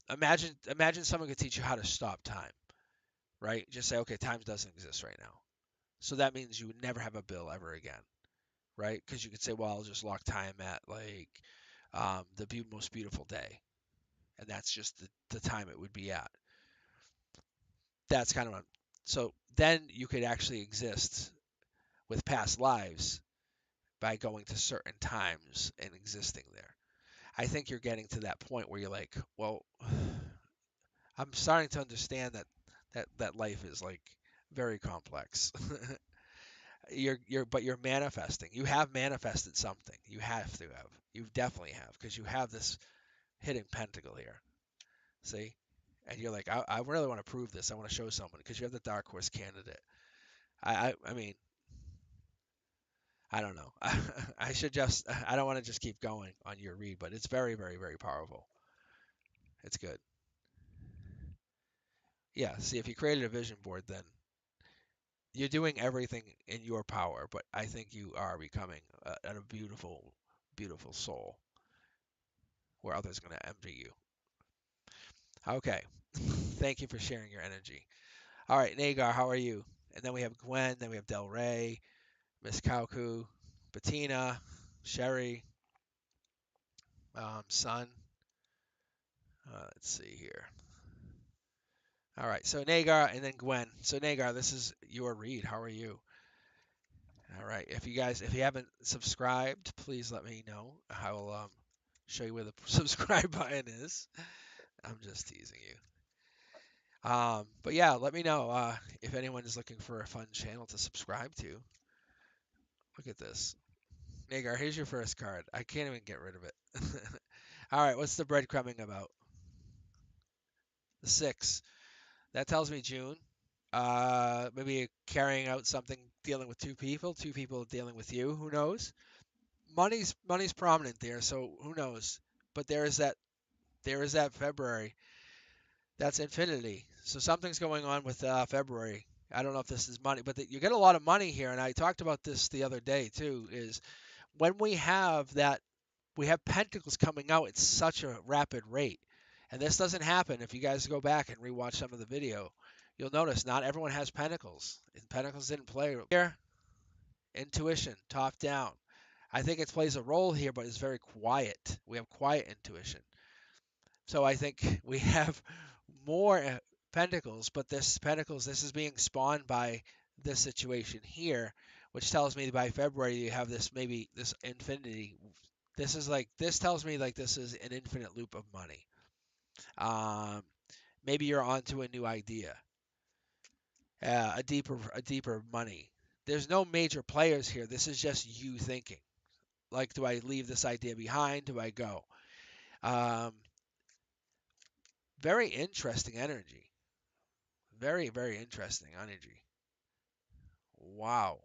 imagine someone could teach you how to stop time, right? Just say, okay, time doesn't exist right now. So that means you would never have a bill ever again, right? Because you could say, well, I'll just lock time at like the most beautiful day, and that's just the time it would be at. That's kind of so then you could actually exist with past lives by going to certain times and existing there. I think you're getting to that point where you're like, well, I'm starting to understand that life is like very complex. But you're manifesting. You have manifested something. You have to have. You definitely have because you have this hidden pentacle here. See? And you're like, I really want to prove this. I want to show someone because you have the dark horse candidate. I mean, I don't know. I should just. I don't want to just keep going on your read, but it's very, very, very powerful. It's good. Yeah. See, if you created a vision board, then you're doing everything in your power. But I think you are becoming a beautiful, beautiful soul where others are going to envy you. Okay. Thank you for sharing your energy. All right, Nagar, how are you? And then we have Gwen, then we have Del Rey, Miss Kauku, Bettina, Sherry, Sun. Let's see here. All right, so Nagar and then Gwen. So Nagar, this is your read. How are you? All right, if you haven't subscribed, please let me know. I will show you where the subscribe button is. I'm just teasing you. But yeah, let me know if anyone is looking for a fun channel to subscribe to. Look at this. Nagar, here's your first card. I can't even get rid of it. All right, what's the breadcrumbing about? The 6. That tells me June. Maybe carrying out something dealing with two people dealing with you. Who knows? Money's prominent there, so who knows? But there is that February. That's infinity. So something's going on with February. I don't know if this is money, but you get a lot of money here, and I talked about this the other day too. Is when we have pentacles coming out at such a rapid rate, and this doesn't happen if you guys go back and rewatch some of the video. You'll notice not everyone has pentacles, and pentacles didn't play here. Intuition, top down. I think it plays a role here, but it's very quiet. We have quiet intuition. So I think we have more pentacles, but this is being spawned by this situation here, which tells me by February you have maybe this infinity. This tells me like this is an infinite loop of money. Um, Maybe you're onto a new idea, a deeper money. There's no major players here. This is just you thinking. Like, do I leave this idea behind? Do I go? Um, Very interesting energy. Very, very interesting energy. Wow.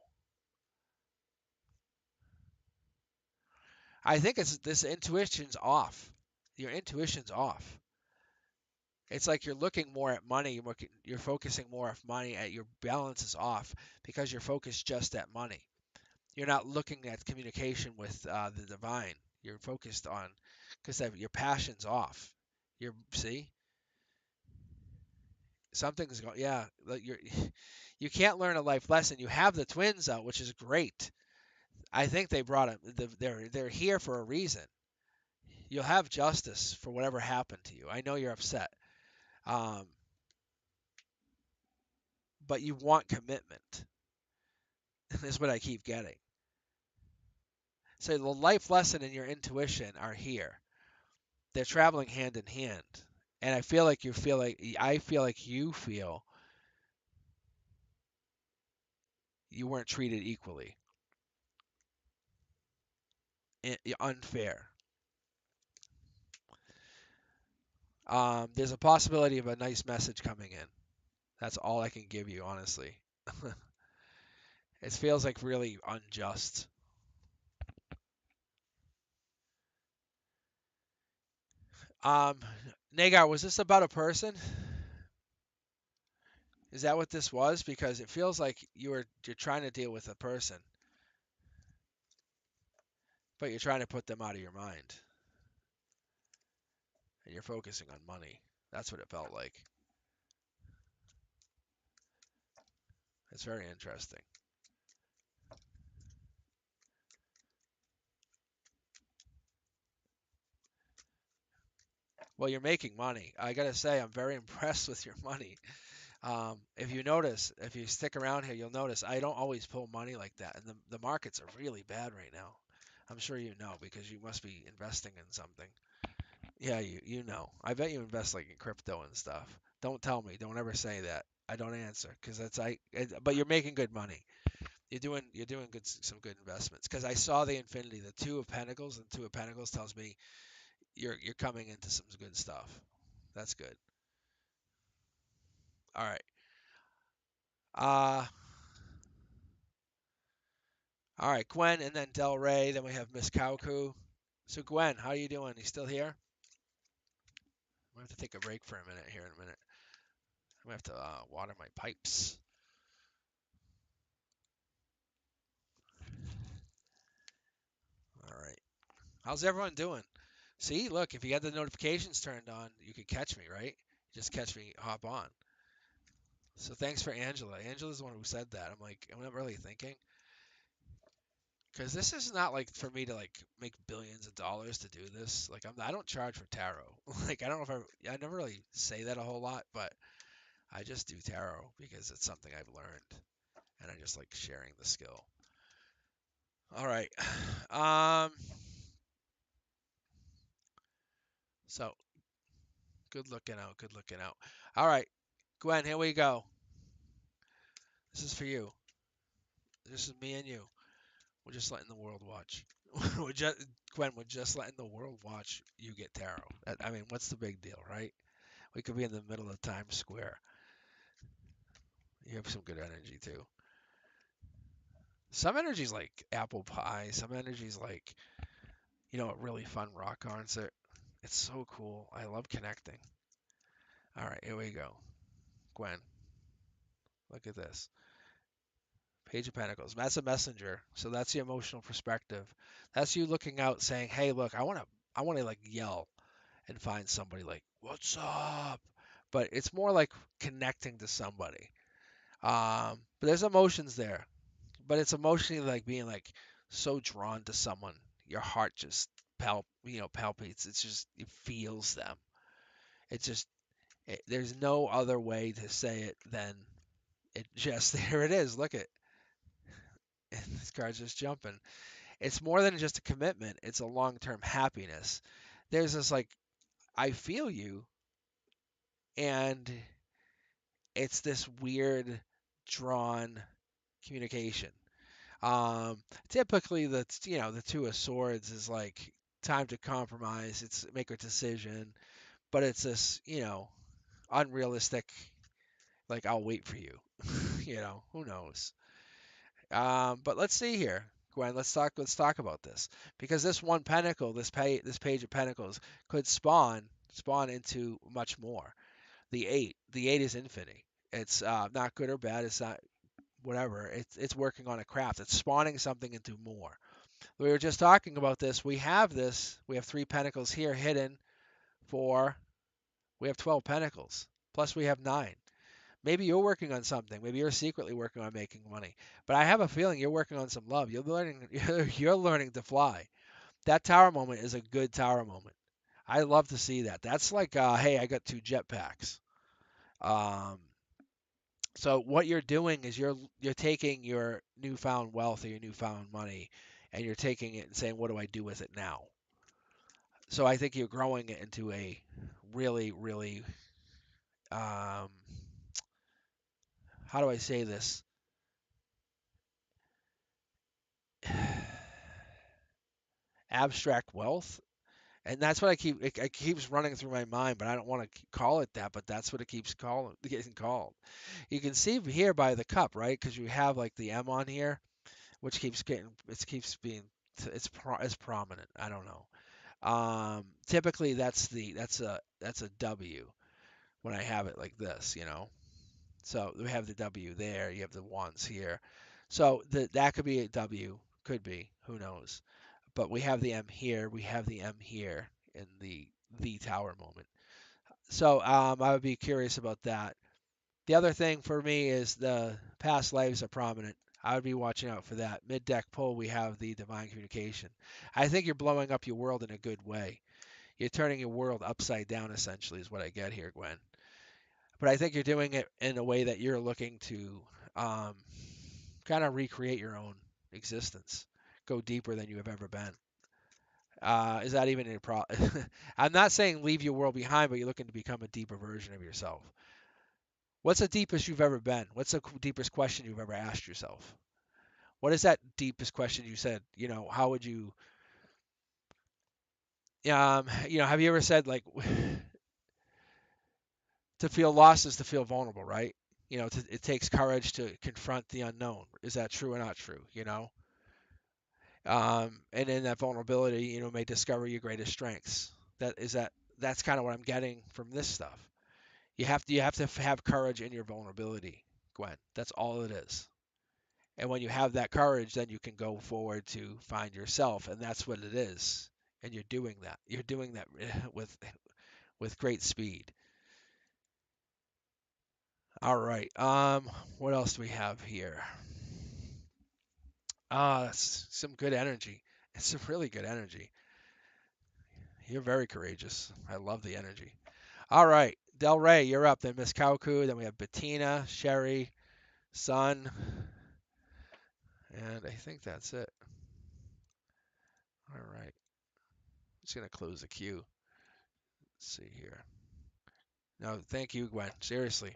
I think it's this intuition's off. Your intuition's off. It's like you're looking more at money. You're focusing more of money. At your balance is off because you're focused just at money. You're not looking at communication with the divine. You're focused on because your passion's off. See something's going. Yeah, like you can't learn a life lesson. You have the twins out, which is great. I think they brought them. They're here for a reason. You'll have justice for whatever happened to you. I know you're upset, um, but you want commitment. Is what I keep getting. So the life lesson and your intuition are here. They're traveling hand in hand, and I feel like you feel you weren't treated equally. Unfair. There's a possibility of a nice message coming in. That's all I can give you, honestly. It feels like really unjust. Um, Nagar, was this about a person? Is that what this was? Because it feels like you're trying to deal with a person, but you're trying to put them out of your mind, and you're focusing on money. That's what it felt like. It's very interesting. Well, you're making money. I gotta say, I'm very impressed with your money. If you notice, if you stick around here, you'll notice I don't always pull money like that, and the markets are really bad right now. I'm sure you know because you must be investing in something. Yeah, you know. I bet you invest like in crypto and stuff. Don't tell me. Don't ever say that. I don't answer because that's but you're making good money. You're doing some good investments because I saw the infinity, the two of pentacles, and two of pentacles tells me you're coming into some good stuff. That's good. All right. Uh all right, Gwen, and then Del Rey. Then we have Miss Kauku. So Gwen, how are you doing? You still here? I'm gonna have to take a break for a minute here in a minute. I'm gonna have to water my pipes. All right. How's everyone doing? See, look, if you got the notifications turned on, you could catch me, right? Just catch me, hop on. So thanks for Angela. Angela's the one who said that. I'm not really thinking. Because this is not like for me to like make billions of dollars to do this. Like I don't charge for tarot. Like I don't know if I never really say that a whole lot, but I just do tarot because it's something I've learned and I just like sharing the skill. All right. Um so good looking out, good looking out. All right. Gwen, here we go. This is for you. This is me and you. We're just letting the world watch. we're just Gwen, we're just letting the world watch you get tarot. I mean, what's the big deal, right? We could be in the middle of Times Square. You have some good energy too. Some energy's like apple pie. Some energy's like, a really fun rock concert. It's so cool. I love connecting. All right, here we go. Gwen, look at this. Page of Pentacles. That's a messenger. So that's the emotional perspective. That's you looking out saying, "Hey, look, I want to like yell and find somebody like, "What's up?" But it's more like connecting to somebody. But there's emotions there. But it's emotionally like being like so drawn to someone. Your heart just palpates. It's just it feels them. It's just there's no other way to say it than it just there it is. Look at this card's just jumping. It's more than just a commitment. It's a long-term happiness. There's this like I feel you, and it's this weird drawn communication. Typically, the two of swords is like time to compromise. It's make a decision, but it's this unrealistic. Like I'll wait for you. Who knows? But let's see here, Gwen. Let's talk about this because this one pentacle, this page of pentacles could spawn into much more. The eight is infinity. It's not good or bad. It's not whatever. It's working on a craft. It's spawning something into more. We were just talking about this. We have this. We have three pentacles here hidden for. We have 12 pentacles. Plus we have nine. Maybe you're working on something. Maybe you're secretly working on making money. But I have a feeling you're working on some love. You're learning. You're learning to fly. That tower moment is a good tower moment. I love to see that. That's like, hey, I got two jetpacks. Um, So what you're doing is you're taking your newfound wealth or your newfound money, and you're taking it and saying, "What do I do with it now?" So I think you're growing it into a really, really, um, how do I say this? Abstract wealth, and that's what it keeps running through my mind, but I don't want to call it that, but that's what it keeps getting called. You can see here by the cup, right? Because you have like the M on here, which keeps being it's prominent. I don't know. Typically that's a W when I have it like this. So we have the W there, you have the ones here. So that could be a W, could be, who knows. But we have the M here, we have the M here in the tower moment. So I would be curious about that. The other thing for me is the past lives are prominent. I would be watching out for that. Mid deck pull, we have the divine communication. I think you're blowing up your world in a good way. You're turning your world upside down, essentially, is what I get here, Gwen. But I think you're doing it in a way that you're looking to um, kind of recreate your own existence, go deeper than you have ever been. Is that even a problem? I'm not saying leave your world behind, but you're looking to become a deeper version of yourself. What's the deepest you've ever been? What's the deepest question you've ever asked yourself? What is that deepest question you said? How would you, have you ever said like, to feel lost is to feel vulnerable, right? It takes courage to confront the unknown. Is that true or not true? And in that vulnerability, may discover your greatest strengths. That's kind of what I'm getting from this stuff. You have to have courage in your vulnerability, Gwen. That's all it is. And when you have that courage, then you can go forward to find yourself, and that's what it is. And you're doing that. You're doing that with great speed. All right. What else do we have here? That's some good energy. It's some really good energy. You're very courageous. I love the energy. All right, Del Rey, you're up. Then Miss Kauku. Then we have Bettina, Sherry, Sun, and I think that's it. All right. Just gonna close the queue. Let's see here. No, thank you, Gwen. Seriously,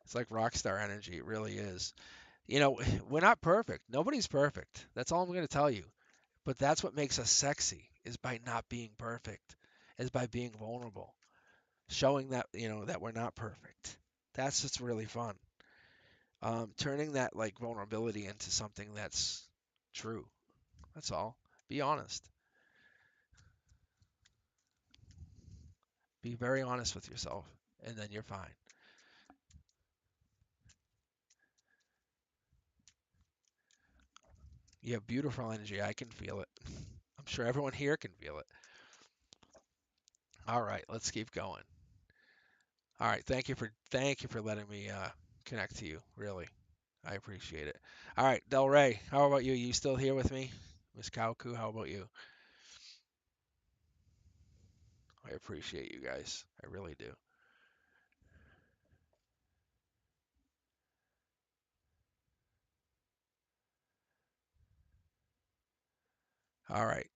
it's like rock star energy. It really is. We're not perfect. Nobody's perfect. That's all I'm gonna tell you. But that's what makes us sexy, is by not being perfect, is by being vulnerable, showing that that we're not perfect. That's just really fun. Turning that like vulnerability into something that's true. That's all. Be honest. Be very honest with yourself, and then you're fine. You have beautiful energy. I can feel it. I'm sure everyone here can feel it. All right, let's keep going. All right, thank you for letting me connect to you. Really, I appreciate it. All right, Del Rey, how about you? You still here with me? Miss Kauku, how about you? I appreciate you guys. I really do. All right.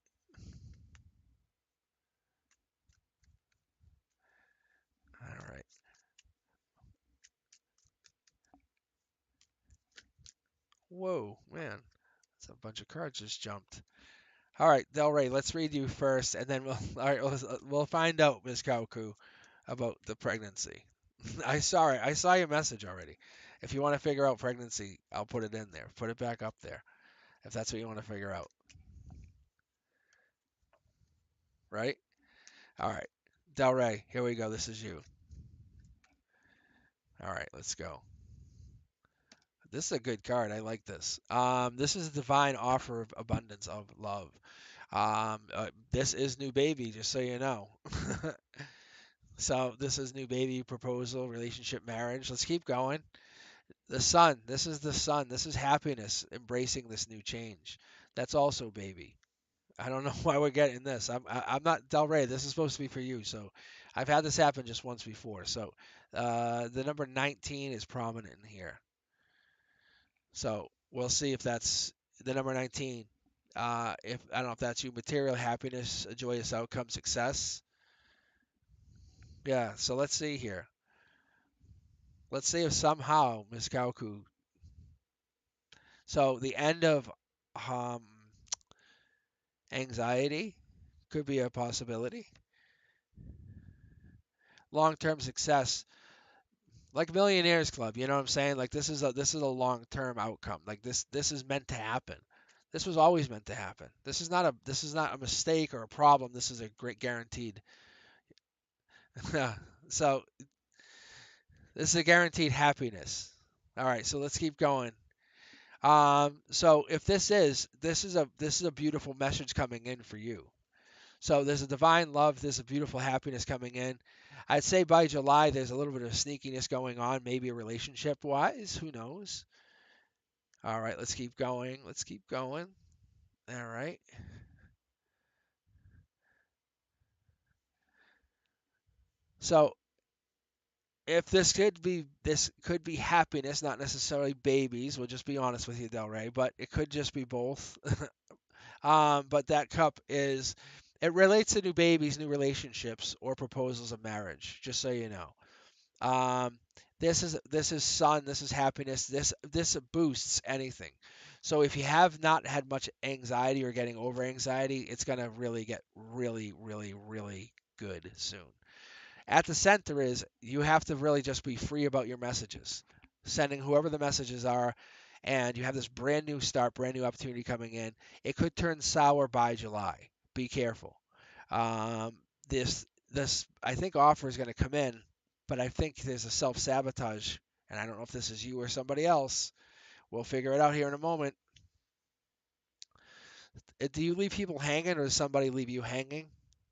All right. Whoa, man. It's a bunch of cards just jumped. All right, Del Rey, let's read you first, and then we'll all right, we'll find out, Miss Kauku, about the pregnancy. I saw it. I saw your message already. If you want to figure out pregnancy, I'll put it in there. Put it back up there if that's what you want to figure out, right? All right. Del Rey, here we go. This is you. All right, let's go. This is a good card. I like this. This is a divine offer of abundance of love. This is new baby, just so you know. So this is new baby proposal, relationship, marriage. Let's keep going. The sun. This is the sun. This is happiness, embracing this new change. That's also baby. I don't know why we're getting this. I'm not Del Rey. This is supposed to be for you. So I've had this happen just once before. So the number 19 is prominent in here. So we'll see if that's the number 19. If I don't know if that's you, material happiness, a joyous outcome, success. Yeah. So let's see here. Let's see if somehow Miss Kauku. So the end of um, anxiety could be a possibility. Long-term success, like Millionaires Club. You know what I'm saying? Like this is a long-term outcome. Like this is meant to happen. This was always meant to happen. This is not a mistake or a problem. This is a great guaranteed. So this is a guaranteed happiness. All right, so let's keep going. So if this is a beautiful message coming in for you. So there's a divine love, there's a beautiful happiness coming in. I'd say by July there's a little bit of sneakiness going on, maybe relationship wise. Who knows? All right, let's keep going. Let's keep going. All right. So if this could be happiness, not necessarily babies. We'll just be honest with you, Del Rey, but it could just be both. But that cup is it relates to new babies, new relationships, or proposals of marriage. Just so you know. Um, this is sun. This is happiness. This boosts anything. So if you have not had much anxiety or getting over anxiety, it's gonna really get really, really, really good soon. At the center is you have to really just be free about your messages, sending whoever the messages are, and you have this brand new start, brand new opportunity coming in. It could turn sour by July. Be careful. Um, this I think offer is going to come in, but I think there's a self sabotage, and I don't know if this is you or somebody else. We'll figure it out here in a moment. Do you leave people hanging, or does somebody leave you hanging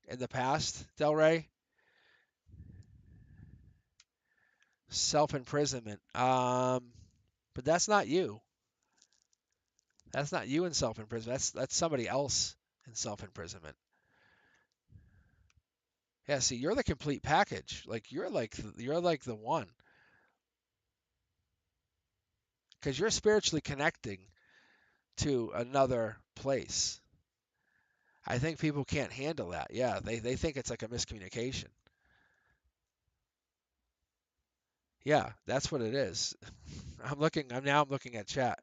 in the past, Del Rey? Self imprisonment. But that's not you. That's not you in self imprisonment. That's somebody else in self imprisonment. Yeah, see, you're the complete package. Like you're like the one because you're spiritually connecting to another place. I think people can't handle that. Yeah, they think it's like a miscommunication. Yeah, that's what it is. I'm looking at chat.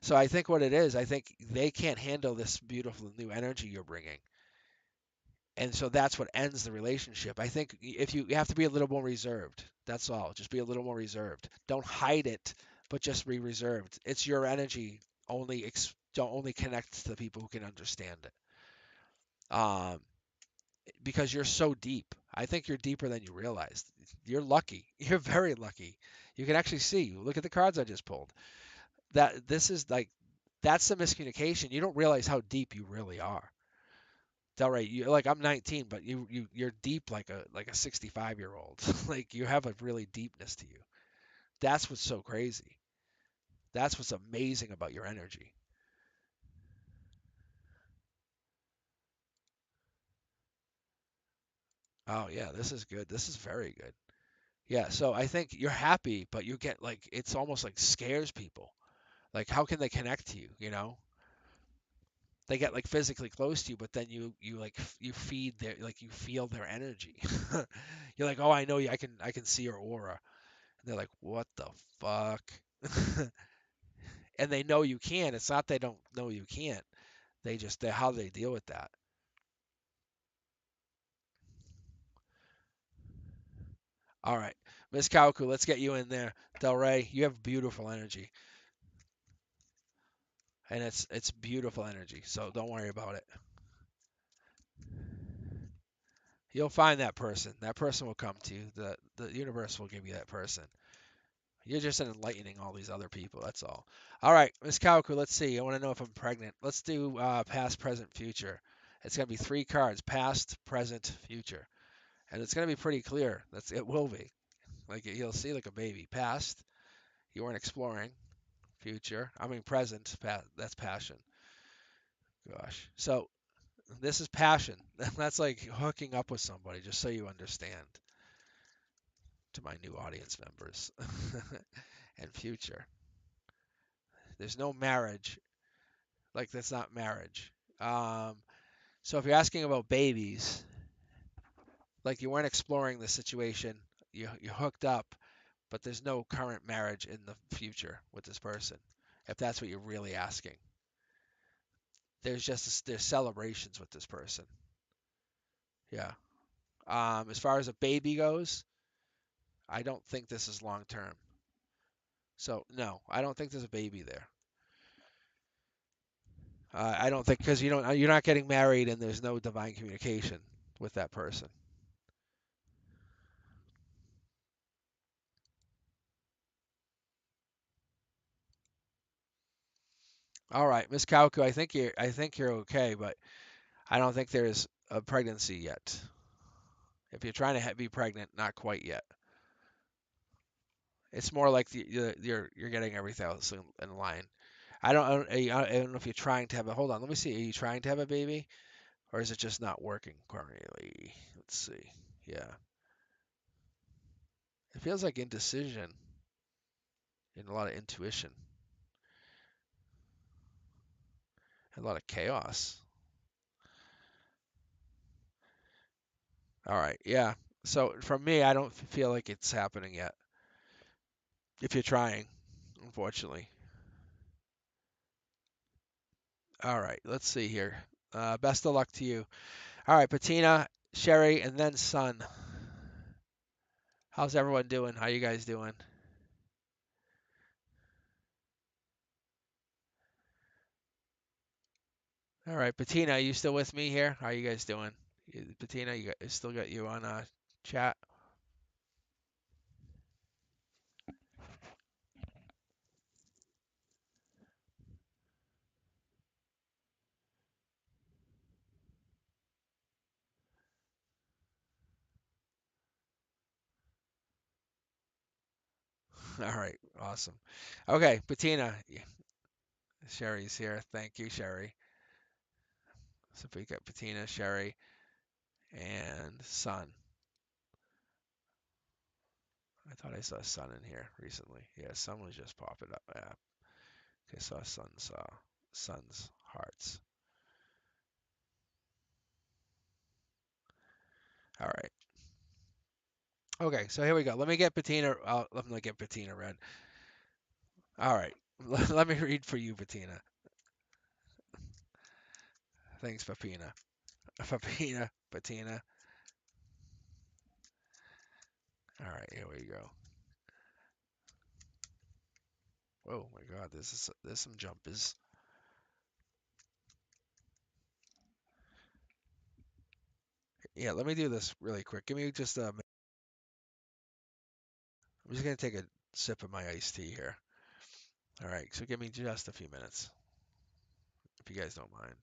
So I think what it is, I think they can't handle this beautiful new energy you're bringing. And so that's what ends the relationship. I think if you have to be a little more reserved. That's all. Just be a little more reserved. Don't hide it, but just be reserved. It's your energy. Don't only connect to the people who can understand it. Um, because you're so deep. I think you're deeper than you realize. You're lucky. You're very lucky. You can actually see. Look at the cards I just pulled. That this is like that's the miscommunication. You don't realize how deep you really are. Delray, you like I'm 19, but you're deep like a 65-year-old. Like you have a really deepness to you. That's what's so crazy. That's what's amazing about your energy. Oh yeah, this is good. This is very good. Yeah, so I think you're happy, but you get like it's almost like scares people. Like how can they connect to you, you know? They get like physically close to you, but then you like you feed their like you feel their energy. You're like, "Oh, I know you. I can see your aura." And they're like, "What the fuck?" And they know you can. It's not they don't know you can't. They how they deal with that. All right, Miss Kauku, let's get you in there. Del Rey, you have beautiful energy, and it's beautiful energy. So don't worry about it. You'll find that person. That person will come to you. The universe will give you that person. You're just enlightening all these other people. That's all. All right, Miss Kauku, let's see. I want to know if I'm pregnant. Let's do past, present, future. It's gonna be three cards: past, present, future, and it's gonna be pretty clear. It will be. Like you'll see like a baby. Past, you weren't exploring. Future, I mean present. That's passion. Gosh. So this is passion. That's like hooking up with somebody. Just so you understand, to my new audience members. And future. There's no marriage. Like that's not marriage. Um, so if you're asking about babies, like you weren't exploring the situation, you hooked up, but there's no current marriage in the future with this person. If that's what you're really asking. There's celebrations with this person. Yeah. As far as a baby goes, I don't think this is long term. So no, I don't think there's a baby there. I don't think because you're not getting married and there's no divine communication with that person. All right, Miss Kauku, I think you're okay, but I don't think there's of pregnancy yet. If you're trying to be pregnant, not quite yet. It's more like you're getting everything else in line. I don't know if you're trying to have a. Hold on, let me see. Are you trying to have a baby, or is it just not working currently? Let's see. Yeah, it feels like indecision and a lot of intuition, and a lot of chaos. All right, yeah. So for me, I don't feel like it's happening yet. If you're trying, unfortunately. All right, let's see here. Best of luck to you. All right, Patina, Sherry, and then Sun. How's everyone doing? How you guys doing? All right, Patina, are you still with me here? How are you guys doing? Patina, still got you on chat? All right, awesome. Okay, Patina, Sherry's here. Thank you, Sherry. So we got Patina, Sherry, and Sun. I thought I saw Sun in here recently. Yeah, Sun was just popping up. Yeah. Okay, saw Sun's hearts. All right. Okay, so here we go. Let me get Patina. Let me get Patina read. All right. Let me read for you, Patina. Thanks, Papina. Papina, Patina. All right, here we go. Oh my God, there's some jumpers. Yeah, let me do this really quick. Give me just a minute. I'm just gonna take a sip of my iced tea here. All right, so give me just a few minutes, if you guys don't mind.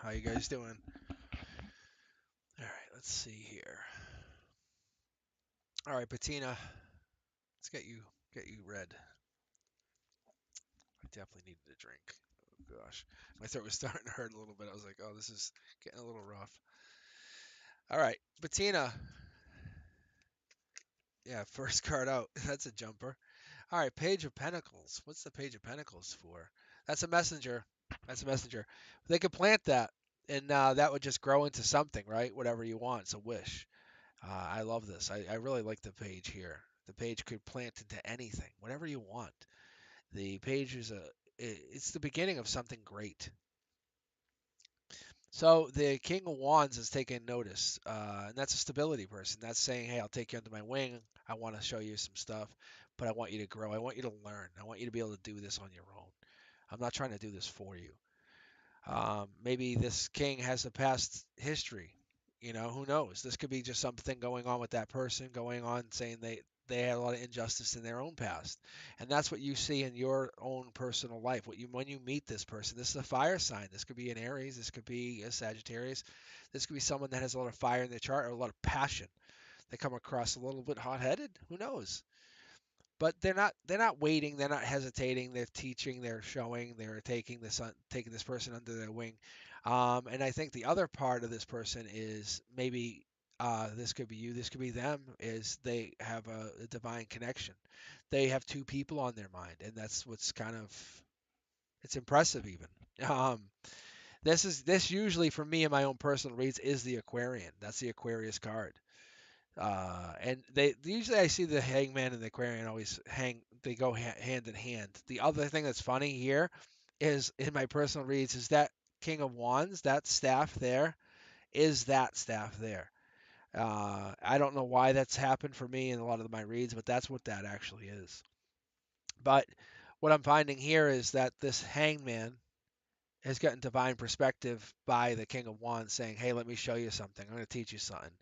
How you guys doing? All right, let's see here. All right, Bettina, let's get you read. I definitely needed a drink. Oh gosh, my throat was starting to hurt a little bit. I was like, oh, this is getting a little rough. All right, Bettina. Yeah, first card out. That's a jumper. All right, Page of Pentacles. What's the Page of Pentacles for? That's a messenger. That's a messenger. They could plant that, and that would just grow into something, right? Whatever you want. It's a wish. I love this. I really like the page here. The page could plant into anything, whatever you want. The page is it's the beginning of something great. So the King of Wands is taking notice, and that's a stability person. That's saying, hey, I'll take you under my wing. I want to show you some stuff, but I want you to grow. I want you to learn. I want you to be able to do this on your own. I'm not trying to do this for you. Maybe this king has a past history. Who knows? This could be just something going on with that person, going on saying they had a lot of injustice in their own past, and that's what you see in your own personal life. When you meet this person, this is a fire sign. This could be an Aries. This could be a Sagittarius. This could be someone that has a lot of fire in their chart or a lot of passion. They come across a little bit hot-headed. Who knows? But they're not waiting, they're not hesitating, they're teaching, they're showing, they're taking this person under their wing. And I think the other part of this person is maybe this could be you, this could be them, is they have a divine connection. They have two people on their mind, and that's what's kind of it's impressive even. Um, this usually for me in my own personal reads is the Aquarian. That's the Aquarius card. And they usually I see the hangman and the Aquarian always they go hand in hand. The other thing that's funny here is in my personal reads is that King of Wands, that staff there, is that staff there. I don't know why that's happened for me in a lot of my reads, but that's what that actually is. But what I'm finding here is that this hangman has gotten divine perspective by the King of Wands saying, hey, let me show you something. I'm going to teach you something.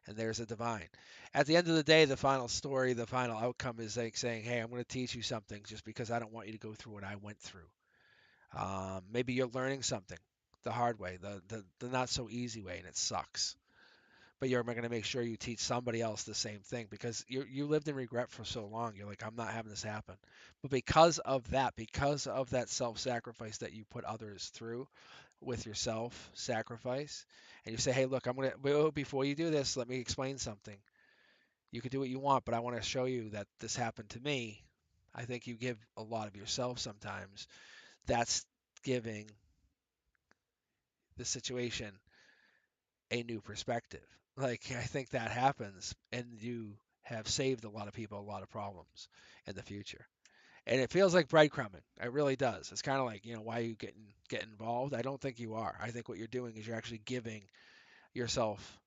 And there's a divine. At the end of the day, the final story, the final outcome is like saying, hey, I'm going to teach you something just because I don't want you to go through what I went through. Maybe you're learning something the hard way, the not so easy way, and it sucks. But you're going to make sure you teach somebody else the same thing because you lived in regret for so long. You're like, I'm not having this happen. But because of that self-sacrifice that you put others through, with yourself, sacrifice, and you say, hey, look, before you do this, let me explain something. You can do what you want, but I want to show you that this happened to me. I think you give a lot of yourself sometimes. That's giving the situation a new perspective. Like, I think that happens, and you have saved a lot of people a lot of problems in the future. And it feels like breadcrumbing. It really does. It's kind of like, why are you get involved? I don't think you are. I think what you're doing is you're actually giving yourself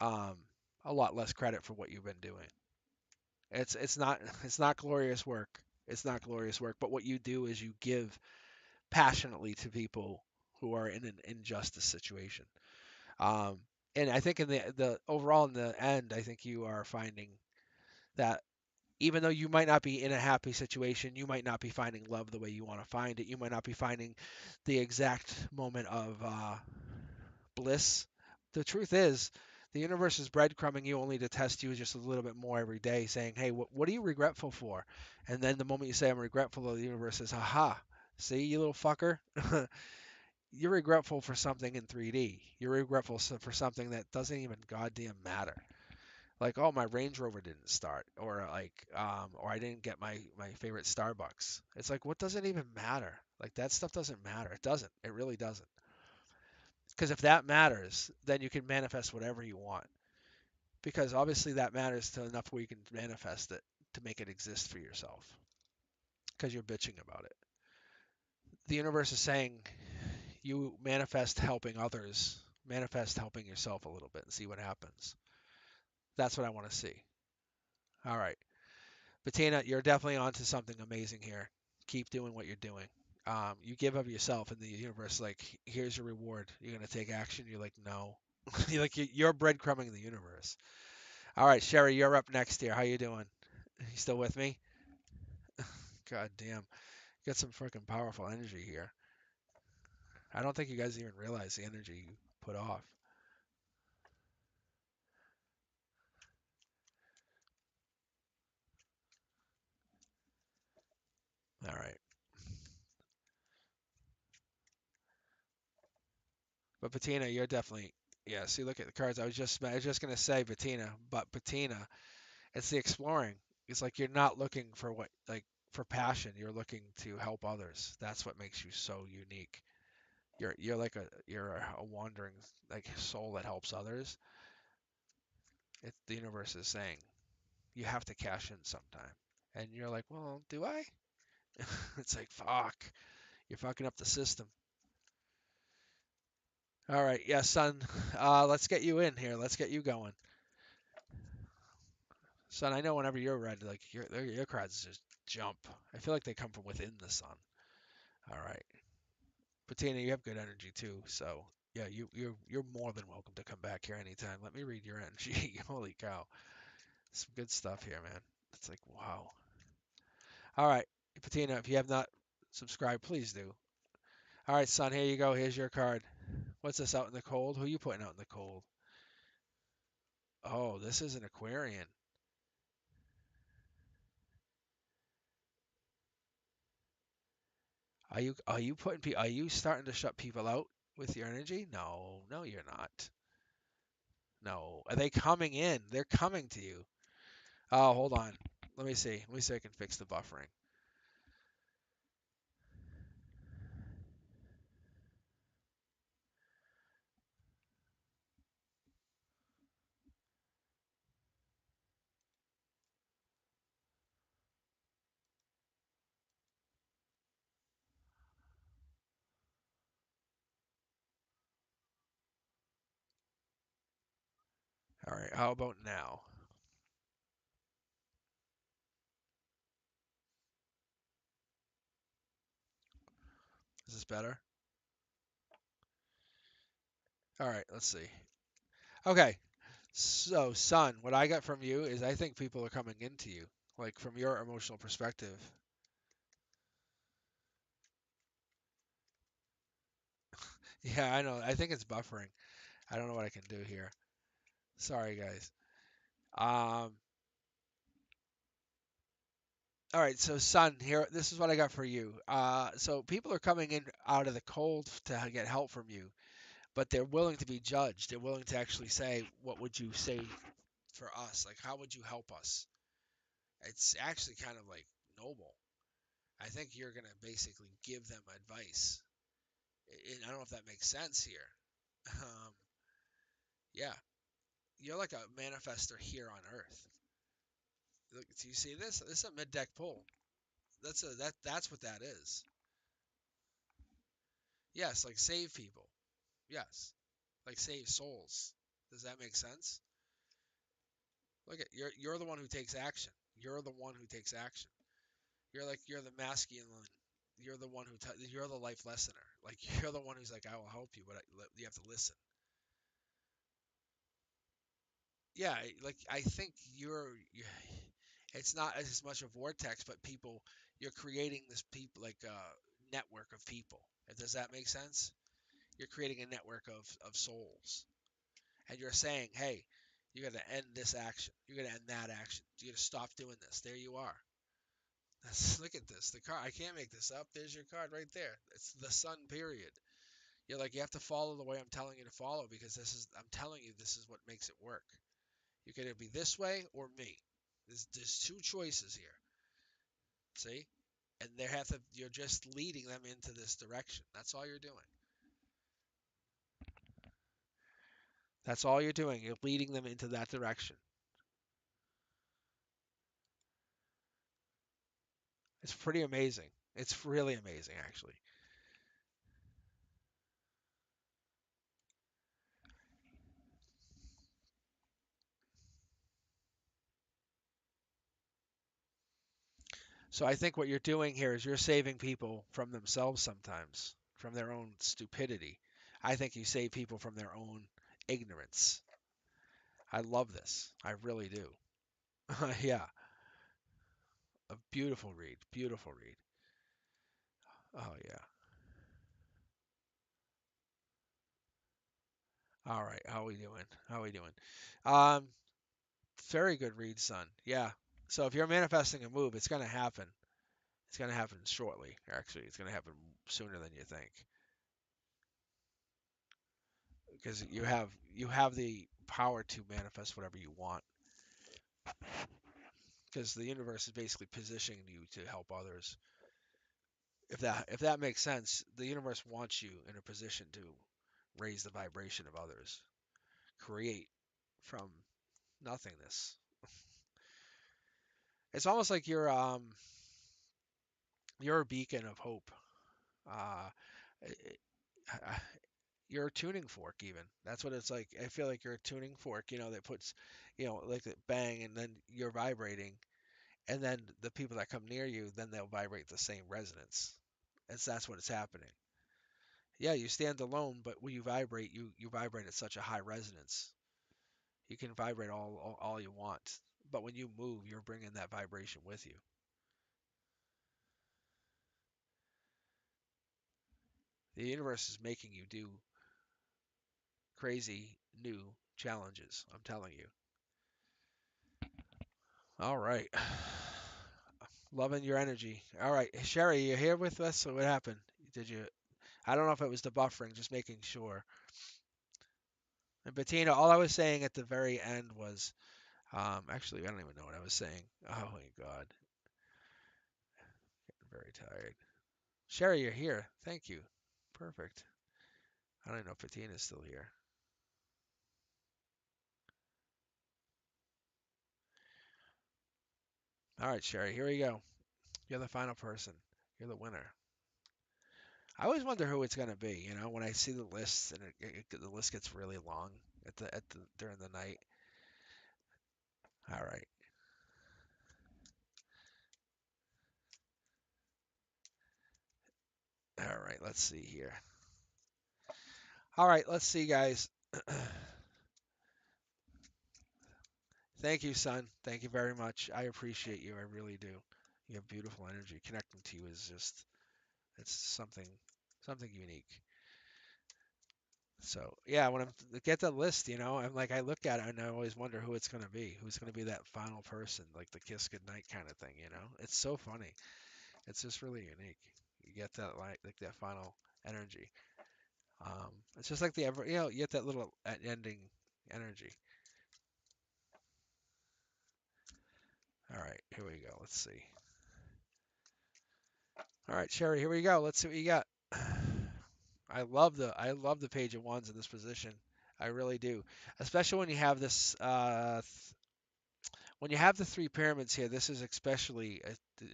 um, a lot less credit for what you've been doing. It's not it's not glorious work. It's not glorious work. But what you do is you give passionately to people who are in an injustice situation. Um, and I think in the overall in the end, I think you are finding that even though you might not be in a happy situation, you might not be finding love the way you want to find it. You might not be finding the exact moment of bliss. The truth is, the universe is breadcrumbing you only to test you just a little bit more every day, saying, hey, what are you regretful for? And then the moment you say, I'm regretful, the universe says, aha, see, you little fucker? You're regretful for something in 3D. You're regretful for something that doesn't even goddamn matter. Like, oh, my Range Rover didn't start, or I didn't get my favorite Starbucks. It's like, what does it even matter? Like, that stuff doesn't matter. It doesn't. It really doesn't. Because if that matters, then you can manifest whatever you want. Because obviously that matters to enough where you can manifest it to make it exist for yourself. Because you're bitching about it. The universe is saying you manifest helping others, manifest helping yourself a little bit and see what happens. That's what I want to see. All right. Bettina, you're definitely onto something amazing here. Keep doing what you're doing. You give of yourself, and the universe, like, here's your reward. You're gonna take action. You're like, no. You're breadcrumbing the universe. All right, Sherry, you're up next here. How you doing? You still with me? God damn, got some freaking powerful energy here. I don't think you guys even realize the energy you put off. All right. But Patina, you're definitely, yeah. See, look at the cards. I was just gonna say Patina, but Patina, it's the exploring. It's like you're not looking for what, like, for passion. You're looking to help others. That's what makes you so unique. You're a wandering, like, soul that helps others. The universe is saying you have to cash in sometime, and you're like, well, do I? It's like, fuck, you're fucking up the system. All right, yeah, son. Let's get you in here. Let's get you going. Son, I know whenever you're ready, like your cards just jump. I feel like they come from within the sun. All right, Patina, you have good energy too. So yeah, you're more than welcome to come back here anytime. Let me read your energy. Holy cow, some good stuff here, man. It's like wow. All right, Patina, if you have not subscribed, please do. All right, son, here you go. Here's your card. What's this out in the cold? Who are you putting out in the cold? Oh, this is an Aquarian. Are you starting to shut people out with your energy? No, no, you're not. No. Are they coming in? They're coming to you. Oh, hold on. Let me see. Let me see if I can fix the buffering. All right. How about now? Is this better? All right. Let's see. Okay. So, son, what I got from you is I think people are coming into you, like from your emotional perspective. Yeah, I know. I think it's buffering. I don't know what I can do here. Sorry, guys. Um, all right, so son, here, this is what I got for you. So people are coming in out of the cold to get help from you, but they're willing to be judged. They're willing to actually say, what would you say for us? Like, how would you help us? It's actually kind of like noble. I think you're gonna basically give them advice. And I don't know if that makes sense here. Um, yeah, you're like a manifester here on Earth. Look, do you see this? This is a mid deck pull. That's what that is. Yes, like save people. Yes, like save souls. Does that make sense? Look at you're the one who takes action. You're the one who takes action. You're the masculine. You're the one you're the life lessoner. Like you're the one who's like I will help you, but you have to listen. Yeah, like I think it's not as much a vortex, but people you're creating this people like network of people. Does that make sense? You're creating a network of souls. And you're saying, hey, you got to end this action. You got to end that action. You got to stop doing this. There you are. Look at this. The card. I can't make this up. There's your card right there. It's the sun. Period. You're like you have to follow the way I'm telling you to follow because I'm telling you this is what makes it work. You can either be this way or me. There's two choices here. See, and you're just leading them into this direction. That's all you're doing. That's all you're doing. You're leading them into that direction. It's pretty amazing. It's really amazing, actually. So I think what you're doing here is you're saving people from themselves sometimes, from their own stupidity. I think you save people from their own ignorance. I love this. I really do. Yeah, a beautiful read. Beautiful read. Oh yeah. All right, how we doing? How we doing? Um, Very good read, son. Yeah. So if you're manifesting a move, it's gonna happen. It's gonna happen shortly. Actually, it's gonna happen sooner than you think, because you have the power to manifest whatever you want. Because the universe is basically positioning you to help others. If that makes sense, the universe wants you in a position to raise the vibration of others, create from nothingness. It's almost like you're a beacon of hope. Uh, you're a tuning fork even. That's what it's like. I feel like you're a tuning fork, that puts, like the bang, and then you're vibrating, and then the people that come near you, then they'll vibrate the same resonance. That's what it's happening. Yeah, you stand alone, but when you vibrate, you vibrate at such a high resonance. You can vibrate all you want, but when you move, you're bringing that vibration with you. The universe is making you do crazy new challenges. I'm telling you. All right. Loving your energy. All right, Sherry, you here with us? So what happened? Did you? I don't know if it was the buffering, just making sure. And Bettina, all I was saying at the very end was, actually, I don't even know what I was saying. Oh my God, getting very tired. Sherry, you're here. Thank you. Perfect. I don't know if Bettina's still here. All right, Sherry, here we go. You're the final person. You're the winner. I always wonder who it's gonna be. When I see the lists and the list gets really long at the during the night. All right. All right, let's see here. All right, let's see, guys. Thank you, son. Thank you very much. I appreciate you. I really do. You have beautiful energy. Connecting to you is just, it's something unique. So yeah, when I get the list, I'm like, I look at it and I always wonder who it's gonna be. Who's gonna be that final person, like the kiss goodnight kind of thing. It's so funny. It's just really unique. You get that like that final energy. It's just like you get that little ending energy. All right, here we go. Let's see. All right, Sherry, here we go. Let's see what you got. I love the page of wands in this position. I really do, especially when you have this when you have the three pyramids here. This is especially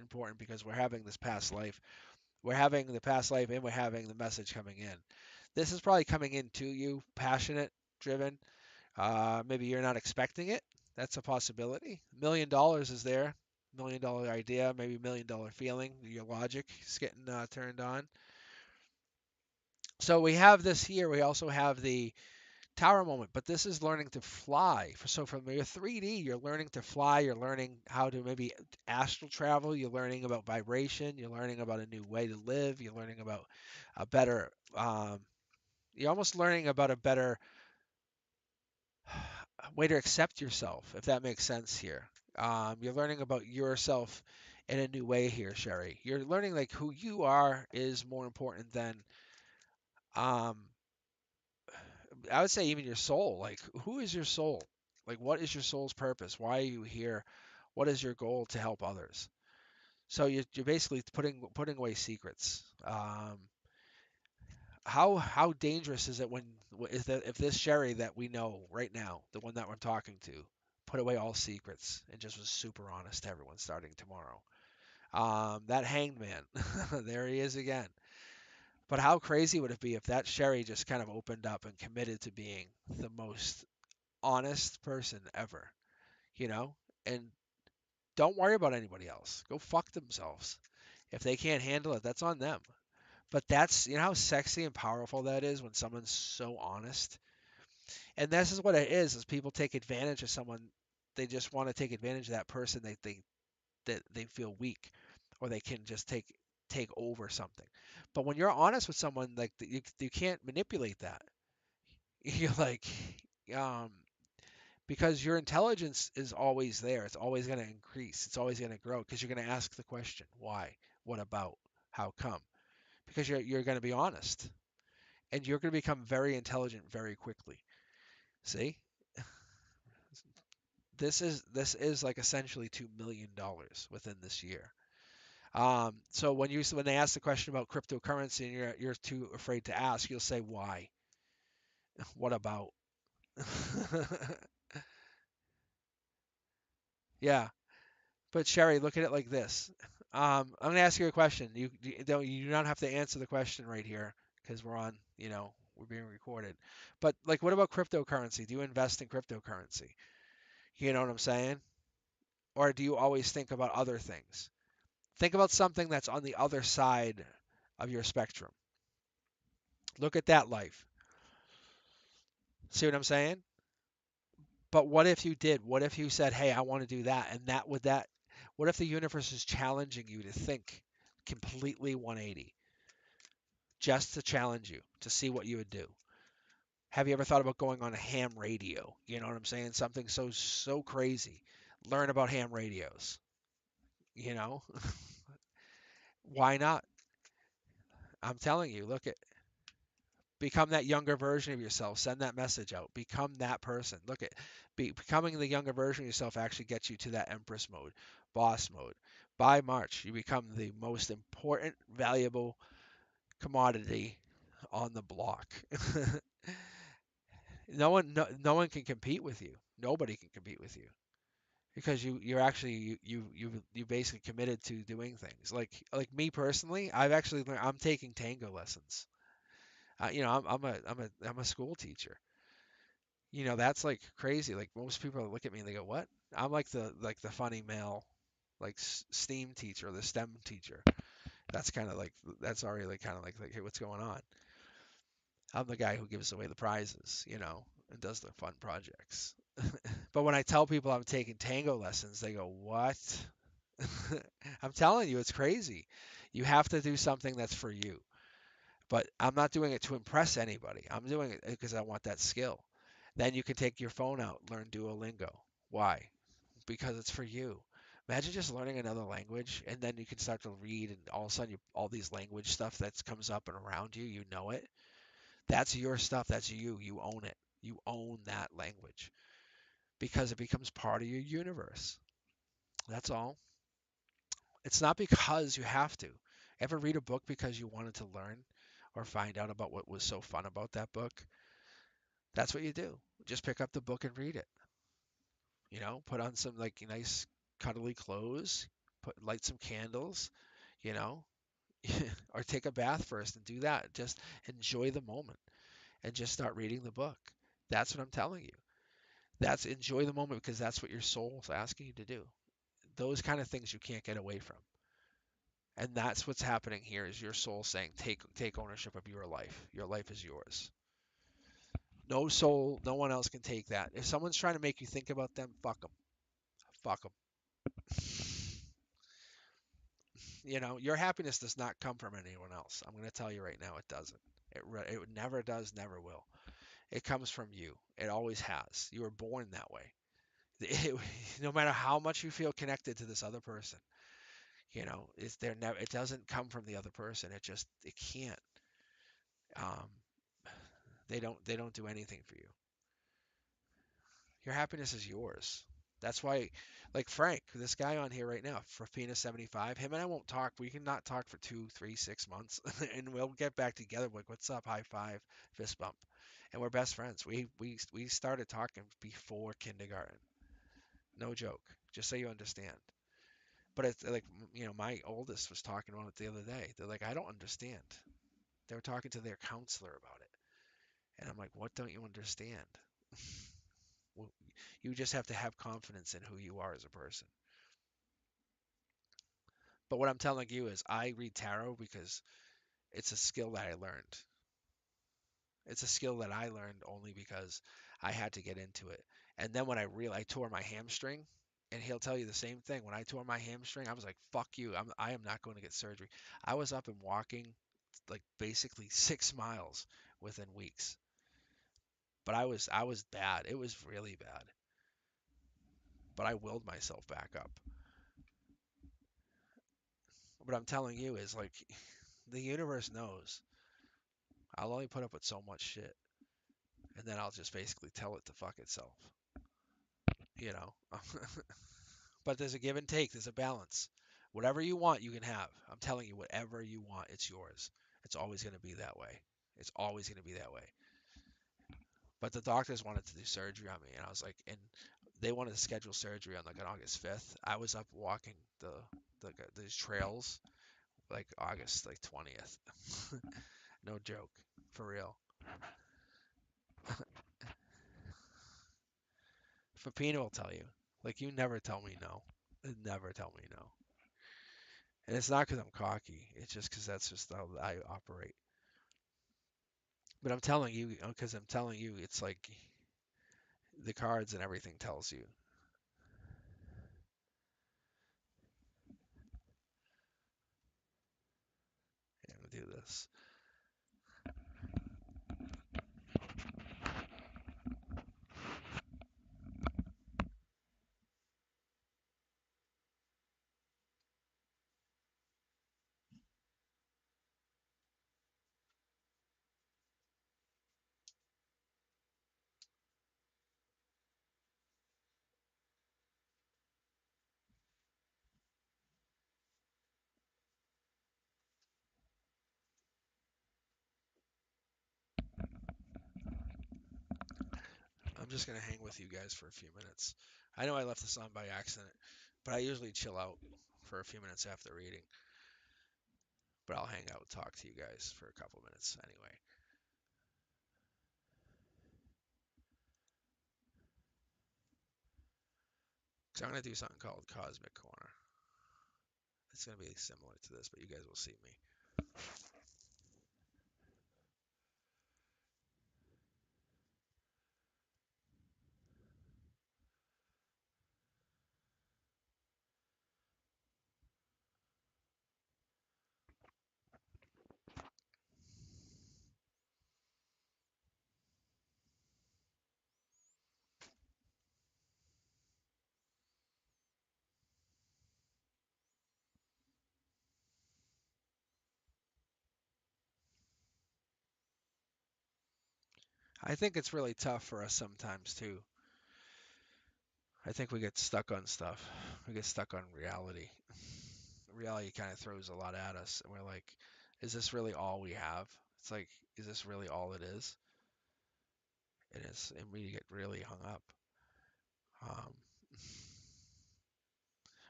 important because we're having this past life. We're having the past life, and we're having the message coming in. This is probably coming in to you, passionate, driven. Maybe you're not expecting it. That's a possibility. $1 million is there. $1 million idea, maybe $1 million feeling. Your logic is getting turned on. So we have this here. We also have the tower moment, but this is learning to fly. So from your 3D, you're learning to fly. You're learning how to maybe astral travel. You're learning about vibration. You're learning about a new way to live. You're learning about a better. You're almost learning about a better way to accept yourself, if that makes sense here. You're learning about yourself in a new way here, Sherry. You're learning like who you are is more important than um, I would say even your soul. Like, who is your soul? Like, what is your soul's purpose? Why are you here? What is your goal to help others? So you're basically putting away secrets. How dangerous is it when is that if this Sherry that we know right now, the one that we're talking to, put away all secrets and just was super honest to everyone starting tomorrow? That hanged man, there he is again. But how crazy would it be if that Sherry just kind of opened up and committed to being the most honest person ever, you know? And don't worry about anybody else. Go fuck themselves. If they can't handle it, that's on them. But that's, how sexy and powerful that is when someone's so honest. And this is what it is people take advantage of someone. They just want to take advantage of that person that they feel weak or they can just take over something. But when you're honest with someone, like you can't manipulate that. You're like, um, because your intelligence is always there. It's always going to increase. It's always going to grow because you're going to ask the question, why, what about, how come? Because you're going to be honest and you're going to become very intelligent very quickly. See, this is like essentially $2 million within this year. So when they ask the question about cryptocurrency and you're too afraid to ask, you'll say why, what about? Yeah, but Sherry, look at it like this. I'm gonna ask you a question. You do not have to answer the question right here because we're being recorded. But like, what about cryptocurrency? Do you invest in cryptocurrency? You know what I'm saying? Or do you always think about other things? Think about something that's on the other side of your spectrum. Look at that life. See what I'm saying? But what if you did? What if you said, "Hey, I want to do that," and what if the universe is challenging you to think completely 180, just to challenge you to see what you would do? Have you ever thought about going on a ham radio? You know what I'm saying? Something so crazy. Learn about ham radios. You know, why not? I'm telling you, look at become that younger version of yourself. Send that message out. Become that person. Look at becoming the younger version of yourself actually gets you to that empress mode, boss mode. By March, you become the most important, valuable commodity on the block. No one can compete with you. Nobody can compete with you because you're actually you basically committed to doing things. Like me personally, I'm taking tango lessons. I'm a school teacher. That's like crazy. Like most people look at me and they go, "What?" I'm like the funny male, like STEAM teacher, the STEM teacher. That's kind of like that's already like kind of like hey, what's going on? I'm the guy who gives away the prizes, and does the fun projects. But when I tell people I'm taking tango lessons, they go, "What?" I'm telling you, it's crazy. You have to do something that's for you. But I'm not doing it to impress anybody. I'm doing it because I want that skill. Then you can take your phone out, learn Duolingo. Why? Because it's for you. Imagine just learning another language and then you can start to read and all of a sudden all these language stuff that comes up and around you, you know it. That's your stuff. That's you. You own it. You own that language because it becomes part of your universe. That's all. It's not because you have to. Ever read a book because you wanted to learn or find out about what was so fun about that book? That's what you do. Just pick up the book and read it. Put on some like nice cuddly clothes, light some candles, you know, or take a bath first and do that. Just enjoy the moment and just start reading the book. That's what I'm telling you. That's enjoy the moment because that's what your soul's asking you to do. Those kind of things you can't get away from. And that's what's happening here is your soul saying take ownership of your life. Your life is yours. No soul, no one else can take that. If someone's trying to make you think about them, fuck them. Fuck them. Your happiness does not come from anyone else. I'm going to tell you right now, it doesn't. It never does, never will. It comes from you. It always has. You were born that way. It, no matter how much you feel connected to this other person, it's there never. It doesn't come from the other person. It can't. Um, they don't do anything for you. Your happiness is yours. That's why, like Frank, this guy on here right now, for Fina 75, him and I won't talk. We can not talk for 2, 3, 6 months, and we'll get back together. Like, what's up? High five, fist bump, and we're best friends. We started talking before kindergarten. No joke. Just so you understand. But it's like, my oldest was talking about it the other day. They're like, I don't understand. They were talking to their counselor about it, and I'm like, what don't you understand? Well, you just have to have confidence in who you are as a person. But what I'm telling you is I read tarot because it's a skill that I learned. It's a skill that I learned only because I had to get into it. And then when I tore my hamstring, and he'll tell you the same thing. When I tore my hamstring, I was like, "Fuck you! I am not going to get surgery." I was up and walking, like basically 6 miles within weeks. But I was bad. It was really bad. But I willed myself back up. What I'm telling you is like the universe knows. I'll only put up with so much shit, and then I'll just basically tell it to fuck itself. You know. But there's a give and take. There's a balance. Whatever you want, you can have. I'm telling you, whatever you want, it's yours. It's always going to be that way. It's always going to be that way. But the doctors wanted to do surgery on me, and I was like, and they wanted to schedule surgery on like on August 5th. I was up walking these trails like August like 20th. No joke, for real. Fapina will tell you, like you never tell me no. Never tell me no. And it's not because I'm cocky. It's just because that's just how I operate. But I'm telling you, because I'm telling you, it's like the cards and everything tells you. I'm gonna do this. I'm just gonna hang with you guys for a few minutes. I know I left this on by accident, but I usually chill out for a few minutes after reading. But I'll hang out and talk to you guys for a couple minutes anyway. So I'm gonna do something called Cosmic Corner. It's gonna be similar to this, but you guys will see me. I think it's really tough for us sometimes too. I think we get stuck on stuff. We get stuck on reality. Reality kind of throws a lot at us, and we're like, is this really all we have? It's like, is this really all it is? It is, and we get really hung up. Um,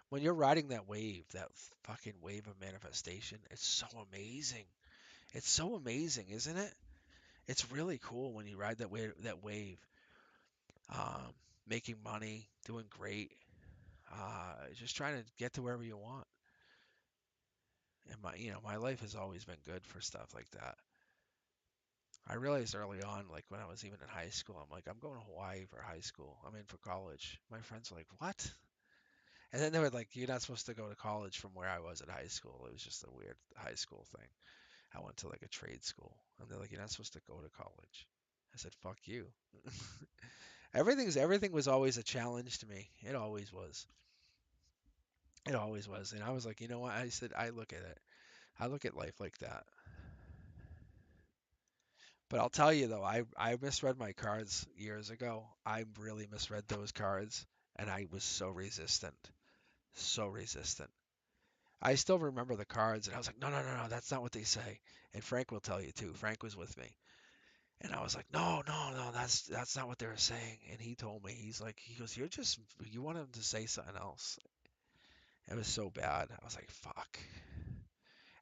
when you're riding that wave, that fucking wave of manifestation, it's so amazing. It's so amazing, isn't it? It's really cool when you ride that wave. That wave, um, making money, doing great, just trying to get to wherever you want. And my life has always been good for stuff like that. I realized early on, like when I was even in high school, I'm like, I'm going to Hawaii for high school. I mean, for college. My friends were like, what? And then they were like, you're not supposed to go to college from where I was at high school. It was just a weird high school thing. I went to like a trade school, and they're like, you're not supposed to go to college. I said, fuck you. Everything was always a challenge to me. It always was. It always was. And I was like, you know what? I said, I look at it. I look at life like that. But I'll tell you though, I misread my cards years ago. I really misread those cards, and I was so resistant, so resistant. I still remember the cards, and I was like, no, no, no, no, that's not what they say. And Frank will tell you too. Frank was with me, and I was like, no, no, no, that's not what they were saying. And he told me, he goes, you want him to say something else. It was so bad. I was like, fuck.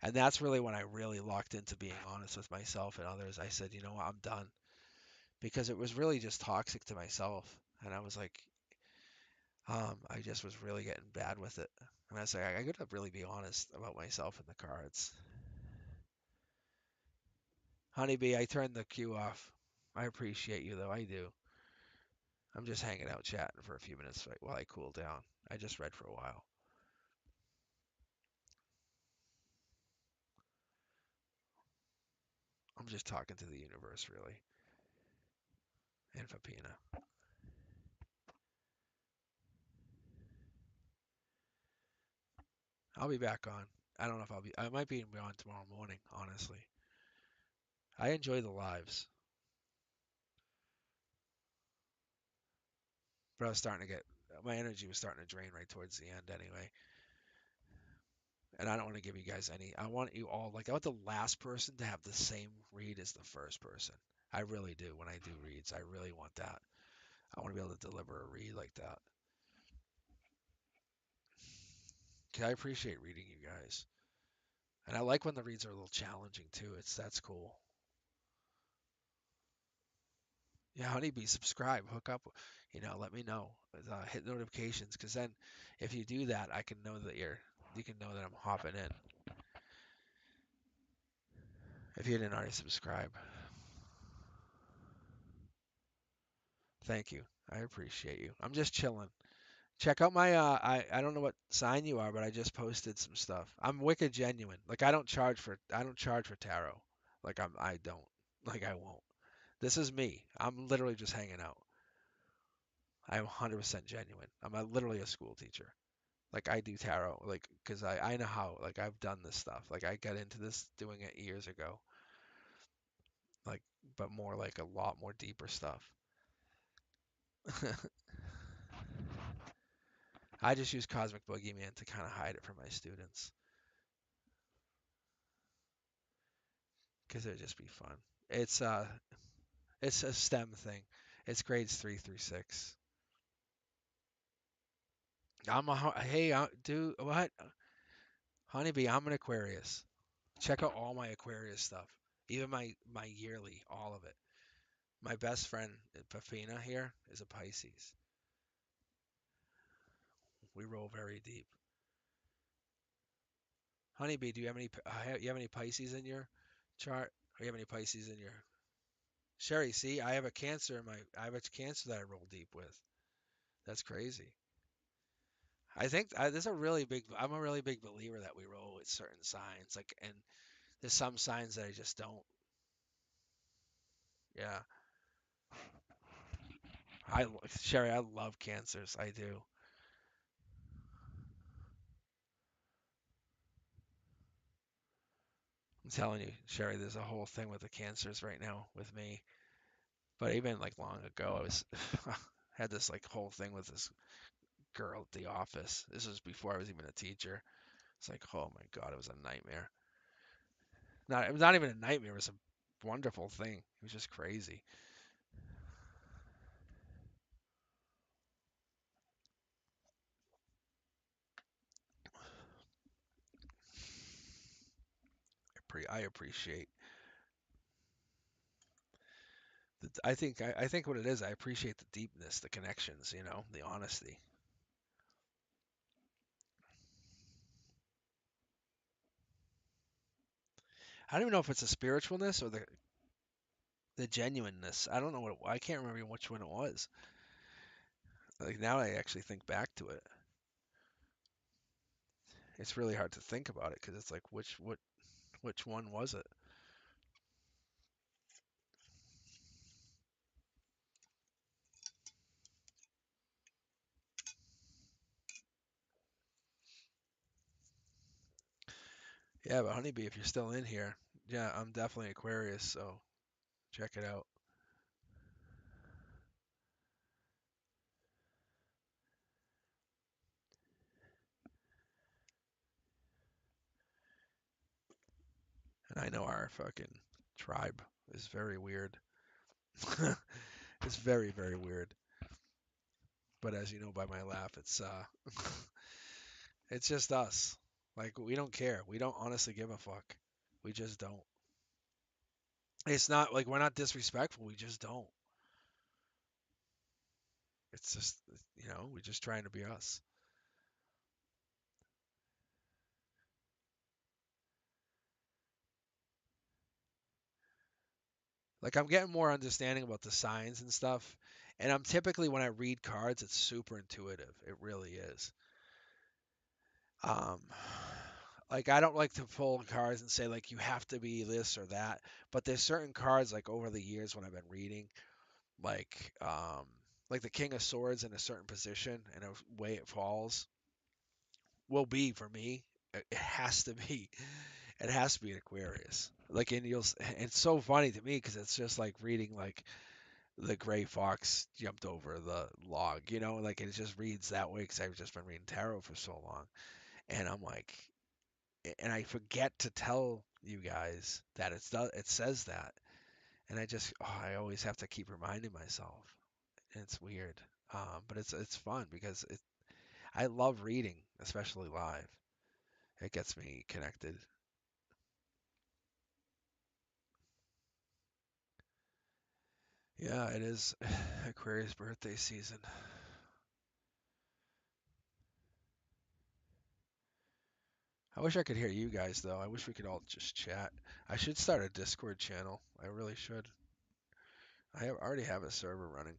And that's really when I really locked into being honest with myself and others. I said, you know what, I'm done. Because it was really just toxic to myself. And I was like, I just was really getting bad with it. And I was like, I gotta really be honest about myself and the cards. Honeybee, I turned the queue off. I appreciate you though, I do. I'm just hanging out chatting for a few minutes while I cool down. I just read for a while. I'm just talking to the universe, really. and Fapina. I'll be back on. I don't know if I'll be. I might be on tomorrow morning. Honestly, I enjoy the lives, but I was starting to get my energy was starting to drain right towards the end anyway. And I don't want to give you guys any. I want you all like I want the last person to have the same read as the first person. I really do. When I do reads, I really want that. I want to be able to deliver a read like that. 'Cause I appreciate reading you guys, and I like when the reads are a little challenging too. That's cool. Yeah, honeybee, subscribe, hook up. Let me know. Hit notifications, because then if you do that, I can know that you can know that I'm hopping in. If you didn't already subscribe, thank you. I appreciate you. I'm just chilling. Check out my I don't know what sign you are, but I just posted some stuff. I'm wicked genuine. Like I don't charge for tarot. Like I don't. Like I won't. This is me. I'm literally just hanging out. I'm 100% genuine. Literally a school teacher. Like I do tarot, like because I know how. Like I've done this stuff. Like I got into this doing it years ago. Like but more like a lot more deeper stuff. I just use Cosmic Boogeyman to kind of hide it from my students because it'd just be fun. It's uh it's a STEM thing. It's grades 3 through 6. Hey, dude, what? Honeybee, I'm an Aquarius. Check out all my Aquarius stuff. Even my yearly, all of it. My best friend, Pafina here, is a Pisces. We roll very deep. Honeybee, do you have any Pisces in your chart? Or you have any Pisces in your Sherry? See, I have a Cancer that I roll deep with. That's crazy. I think there's a really big. I'm a really big believer that we roll with certain signs. Like, and there's some signs that I just don't. Yeah, Sherry, I love Cancers. I do. I'm telling you, Sherry, there's a whole thing with the Cancers right now with me. But even like long ago, I was had this like whole thing with this girl at the office. This was before I was even a teacher. It's like, oh my God, it was a nightmare. It was not even a nightmare. It was a wonderful thing. It was just crazy. I appreciate. I think what it is. I appreciate the deepness, the connections. The honesty. I don't even know if it's a spiritualness or the genuineness. I don't know I can't remember which one it was. Like now, I actually think back to it. It's really hard to think about it because it's like which one was it? Yeah, but honeybee, if you're still in here, yeah, I'm definitely Aquarius, so check it out. And I know our fucking tribe is very weird. It's very, very weird. But as you know by my laugh, it's just us. Like we don't care. We don't honestly give a fuck. We just don't. It's not like we're not disrespectful. We just don't. It's just we're just trying to be us. Like I'm getting more understanding about the signs and stuff. And I'm typically when I read cards, it's super intuitive. It really is. Um, like I don't like to pull cards and say like you have to be this or that, but there's certain cards like over the years when I've been reading, like um like the King of Swords in a certain position and a way it falls will be for me. It has to be. It has to be an Aquarius. Like, and it's so funny to me because it's just like reading like the gray fox jumped over the log, like it just reads that way because I've just been reading tarot for so long, and I'm like, and I forget to tell you guys that it says that, and I always have to keep reminding myself, and it's weird, but it's fun because I love reading, especially live. It gets me connected. Yeah, it is Aquarius birthday season. I wish I could hear you guys though. I wish we could all just chat. I should start a Discord channel. I really should. Already have a server running.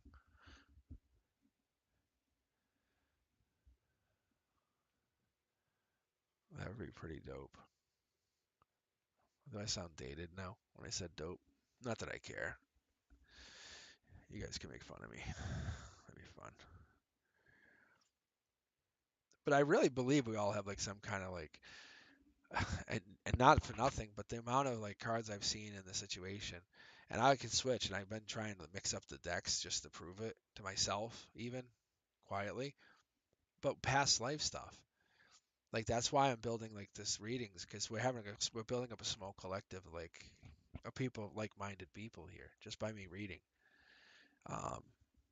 That would be pretty dope. Do I sound dated now when I said dope? Not that I care. You guys can make fun of me. That'd be fun. But I really believe we all have like some kind of like, and not for nothing, but the amount of like cards I've seen in the situation, and I can switch, and I've been trying to mix up the decks just to prove it to myself, even quietly. But past life stuff, like that's why I'm building like this readings because we're building up a small collective like of people, like-minded people here, just by me reading. Um,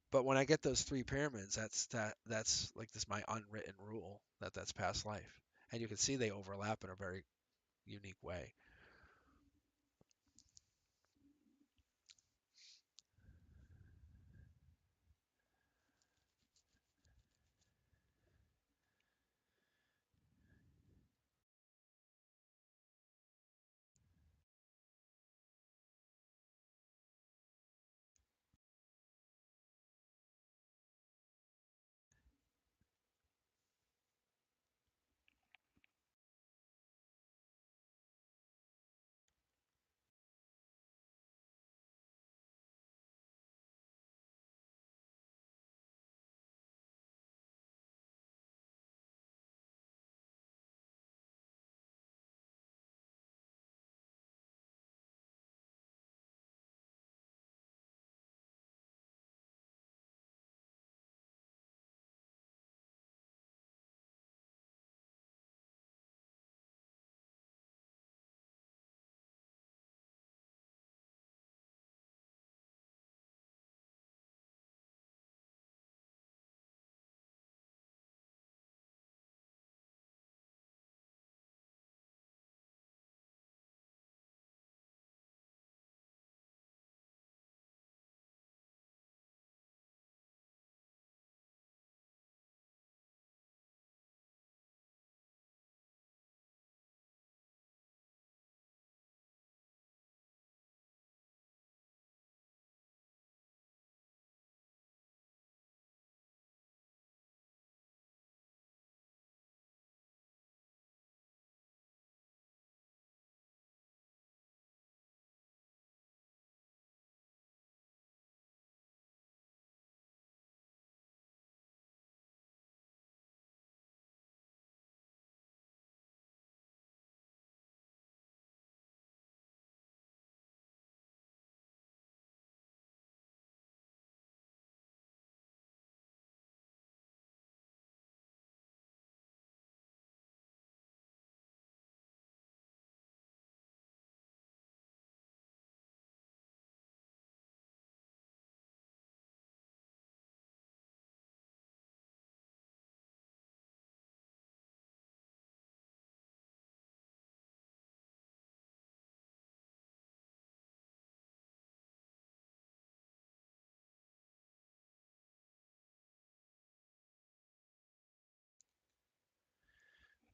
but when I get those three pyramids, that's like this my unwritten rule that's past life, and you can see they overlap in a very unique way.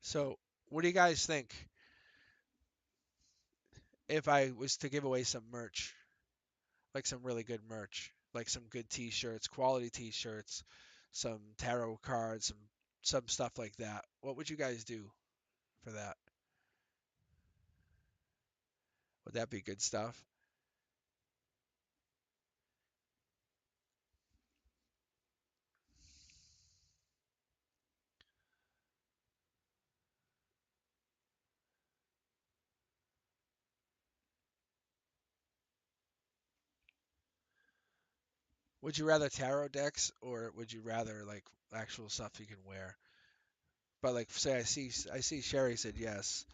So, what do you guys think if I was to give away some merch, like some really good merch, like some good t-shirts, quality t-shirts, some tarot cards, some stuff like that? What would you guys do for that? Would that be good stuff? Would you rather tarot decks or would you rather like actual stuff you can wear? But like say I see Sherry said yes.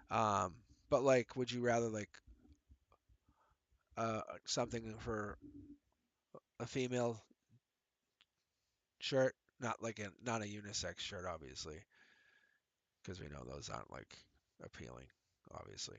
Um, but like would you rather like something for a female shirt, not a unisex shirt obviously, because we know those aren't like appealing, obviously.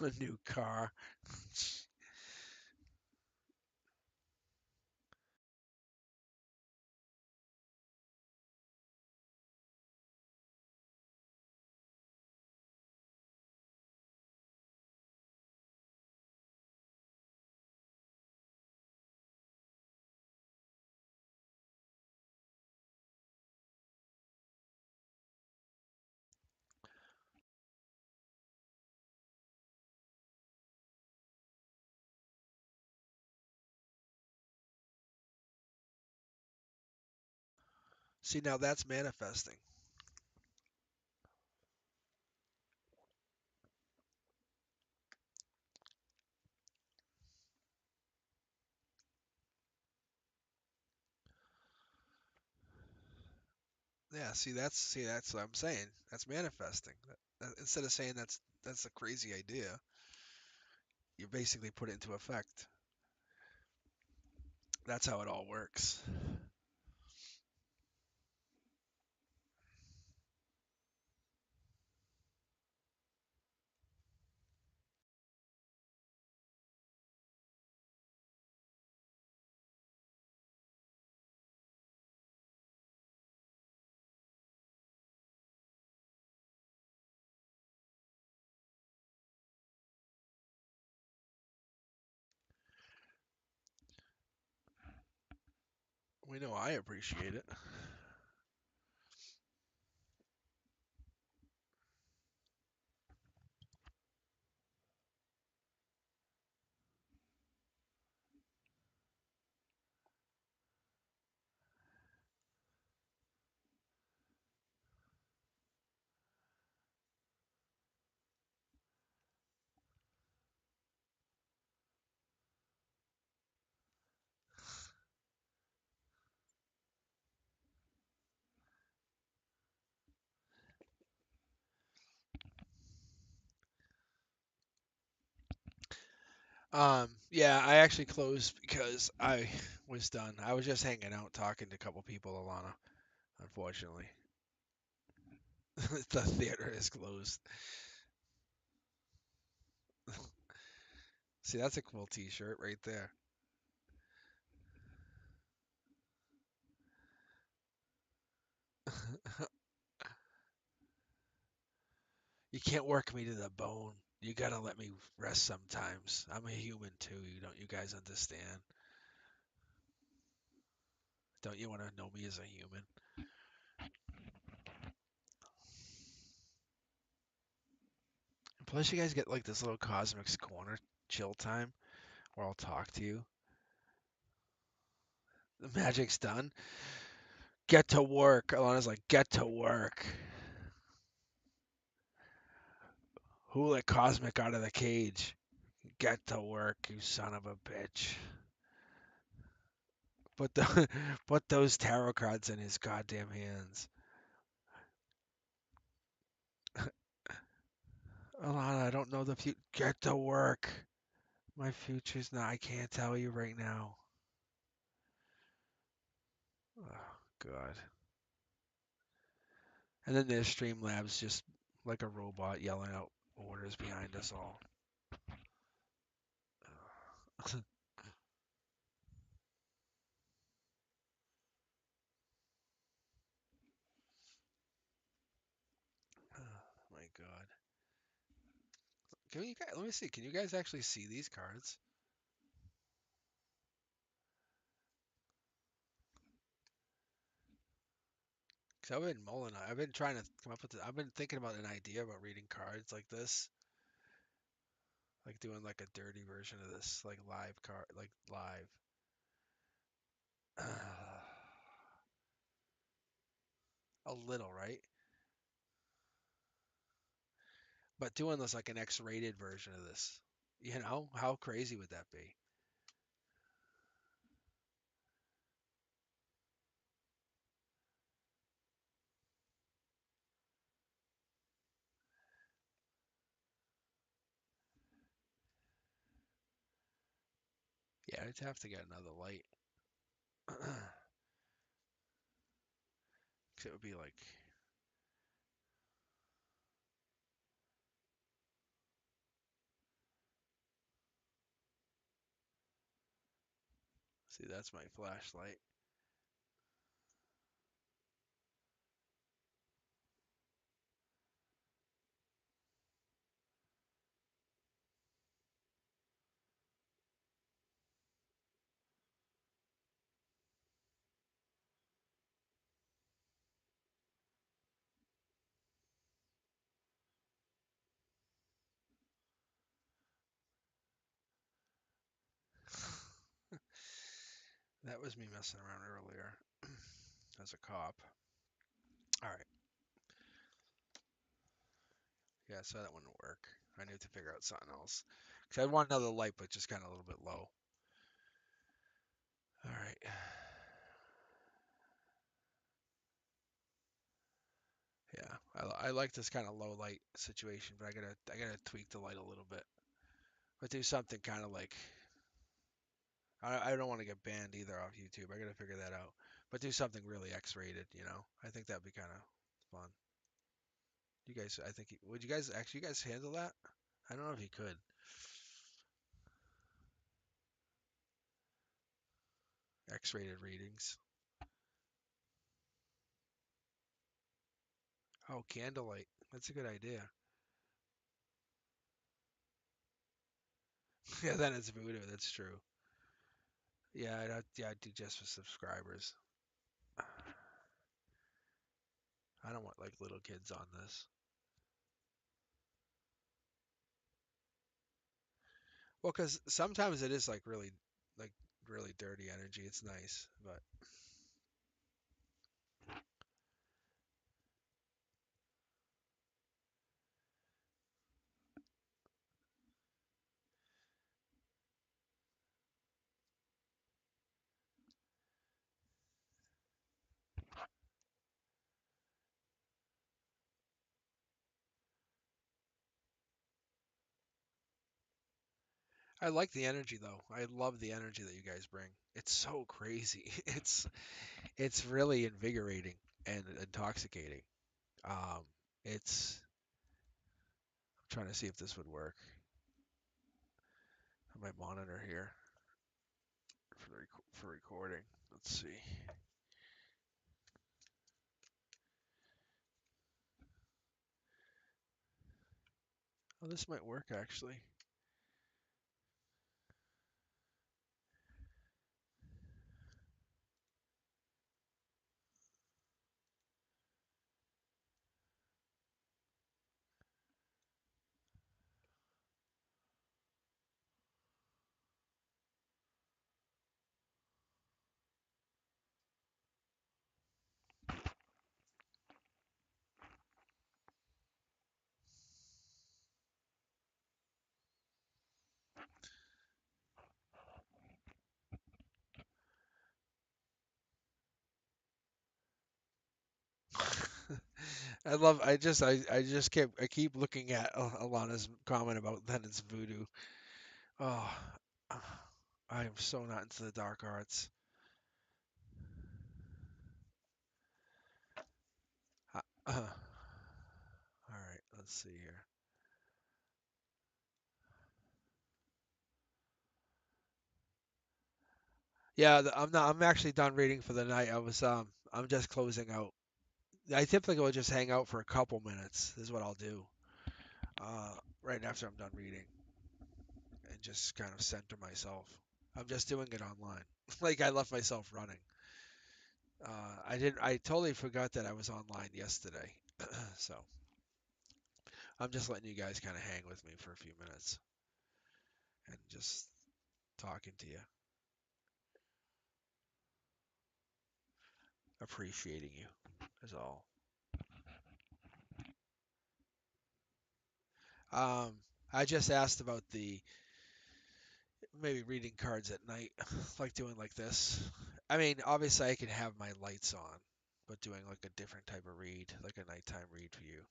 A new car. See, now that's manifesting. Yeah, see that's what I'm saying. That's manifesting. Instead of saying that's a crazy idea, you basically put it into effect. That's how it all works. We know I appreciate it. Yeah, I actually closed because I was done. I was just hanging out talking to a couple people, Alana, unfortunately. The theater is closed. See, that's a cool t-shirt right there. You can't work me to the bone. You gotta let me rest sometimes. I'm a human too. You guys understand? Don't you want to know me as a human? Plus, you guys get like this little Cosmics Corner chill time where I'll talk to you. The magic's done. Get to work. Alana's like, get to work. Who let Cosmic out of the cage? Get to work, you son of a bitch. Put the put those tarot cards in his goddamn hands. Alana, I don't know the future. Get to work. My future's not. I can't tell you right now. Oh, God. And then there's Streamlabs just like a robot yelling out orders behind us all. Oh, my God. Can you guys, let me see. Can you guys actually see these cards? So I've been mulling. I've been trying to come up with. I've been thinking about an idea about reading cards like this, like doing like a dirty version of this, like live card, like live. A little, right? But doing this like an X-rated version of this. How crazy would that be? Yeah, I'd have to get another light. 'Cause it would be like, see, that's my flashlight. That was me messing around earlier as a cop. All right. Yeah, so that wouldn't work. I need to figure out something else. Because I want another light, but just kind of a little bit low. All right. Yeah, I like this kind of low light situation, but I gotta tweak the light a little bit. But do something kind of like I don't want to get banned either off YouTube. I gotta figure that out. But do something really X-rated, you know? I think that'd be kind of fun. You guys, I think, would you guys actually you guys handle that? I don't know if you could. X-rated readings. Oh, candlelight. That's a good idea. Yeah, then it's voodoo. That's true. Yeah, I'd do just for subscribers. I don't want like little kids on this. Well, because sometimes it is like really dirty energy. It's nice, but I like the energy though. I love the energy that you guys bring. It's so crazy. It's really invigorating and intoxicating. Um, it's I'm trying to see if this would work on my monitor here for for recording. Let's see. Oh, this might work actually. I keep looking at Alana's comment about then it's voodoo. Oh, I am so not into the dark arts. All right, let's see here. Yeah, I'm not. I'm actually done reading for the night. I'm just closing out. I typically will just hang out for a couple minutes. This is what I'll do. Right after I'm done reading, and just kind of center myself. I'm just doing it online. Like I left myself running. I totally forgot that I was online yesterday. So I'm just letting you guys kind of hang with me for a few minutes and just talking to you, appreciating you is all. Um, I just asked about the maybe reading cards at night, like doing like this. I mean, obviously I can have my lights on, but doing like a different type of read, like a nighttime read for you,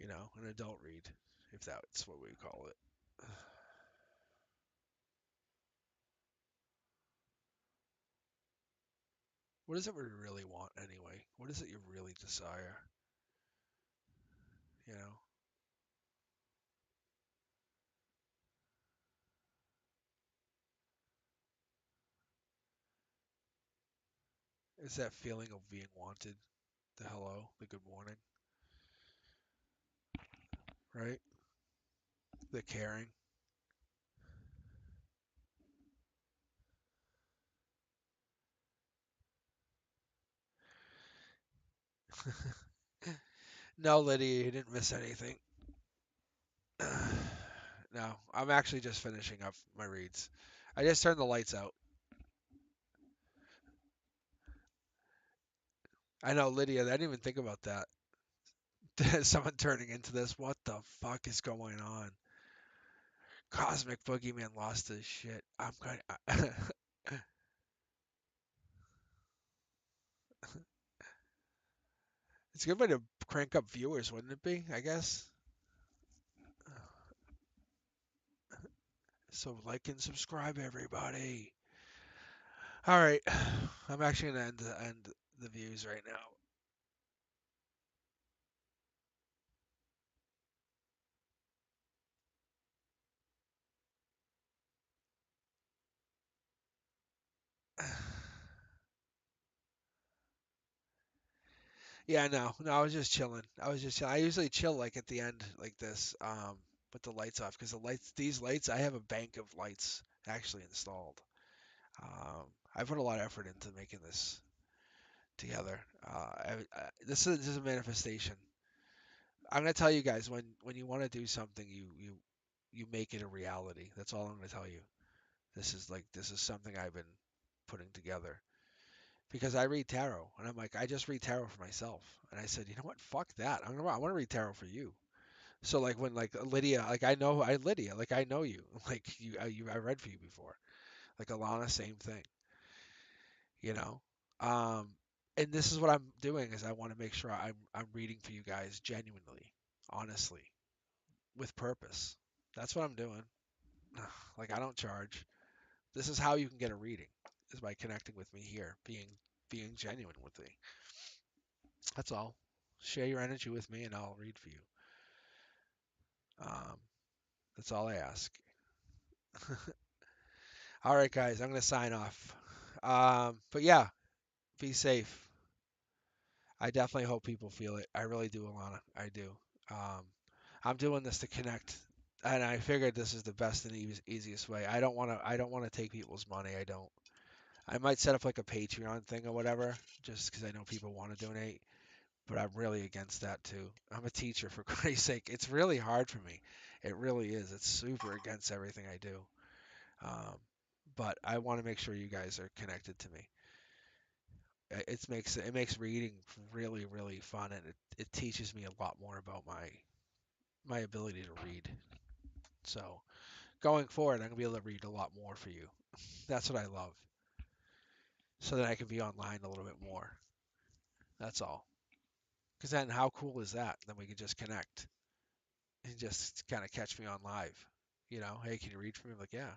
an adult read, if that's what we call it. What is it we really want anyway? What is it you really desire? You know, is that feeling of being wanted, the hello, the good morning, right? The caring. No, Lydia, you didn't miss anything. No, I'm actually just finishing up my reads. I just turned the lights out. I know, Lydia, I didn't even think about that. Someone turning into this. What the fuck is going on? Cosmic Boogeyman lost his shit. I'm going. It's a good way to crank up viewers, wouldn't it be? I guess. So like and subscribe, everybody. All right, I'm actually gonna end the views right now. Yeah, no, I was just chilling. I usually chill like at the end like this, with the lights off because these lights, I have a bank of lights actually installed. I put a lot of effort into making this together. This is a manifestation. I'm gonna tell you guys when you want to do something, you make it a reality. That's all I'm gonna tell you. This is something I've been putting together because I read tarot and I'm like I just read tarot for myself and I said you know what fuck that I want to read tarot for you. So like when like Lydia, like I Lydia, like I know you, like I read for you before. Like Alana, same thing, you know. Um, and this is what I'm doing is I want to make sure I'm reading for you guys genuinely, honestly, with purpose. That's what I'm doing. Like I don't charge. This is how you can get a reading is by connecting with me here, being genuine with me. That's all. Share your energy with me and I'll read for you. Um, that's all I ask. All right, guys, I'm gonna sign off. But yeah, be safe. I definitely hope people feel it. I really do, Alana. I do. Um, I'm doing this to connect, and I figured this is the best and easiest way. I don't want to. I don't want to take people's money. I don't. I might set up like a Patreon thing or whatever, just because I know people want to donate. But I'm really against that too. I'm a teacher, for Christ's sake. It's really hard for me. It really is. It's super against everything I do. Um, but I want to make sure you guys are connected to me. It makes reading really fun, and it teaches me a lot more about my ability to read. So going forward, I'm gonna be able to read a lot more for you. That's what I love, so that I can be online a little bit more. That's all. Because then, how cool is that? Then we can just connect and just kind of catch me on live. Hey, can you read for me? I'm like, yeah.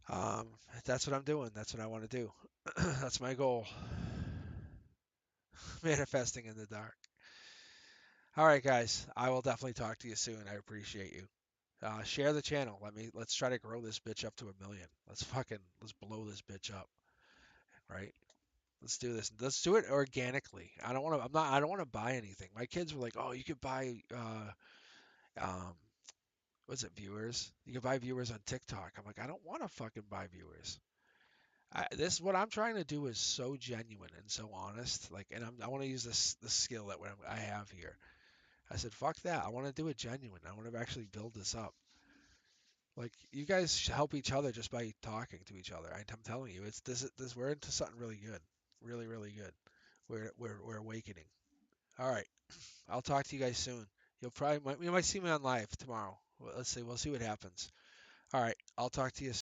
Um, that's what I'm doing. That's what I want to do. That's my goal. Manifesting in the dark. All right, guys. I will definitely talk to you soon. I appreciate you. Share the channel. Let's try to grow this bitch up to 1 million. Let's blow this bitch up, right? Let's do this. Let's do it organically. I don't want to. I'm not. I don't want to buy anything. My kids were like, "Oh, you could buy um, what's it, viewers? You could buy viewers on TikTok." I'm like, I don't want to fucking buy viewers. This what I'm trying to do is so genuine and so honest. Like, and I want to use this skill that I have here. I said, fuck that. I want to do it genuine. I want to actually build this up. Like, you guys should help each other just by talking to each other. I'm telling you, it's this. We're into something really good, really really good. We're awakening. All right, I'll talk to you guys soon. You might see me on live tomorrow. Well, let's see. We'll see what happens. All right, I'll talk to you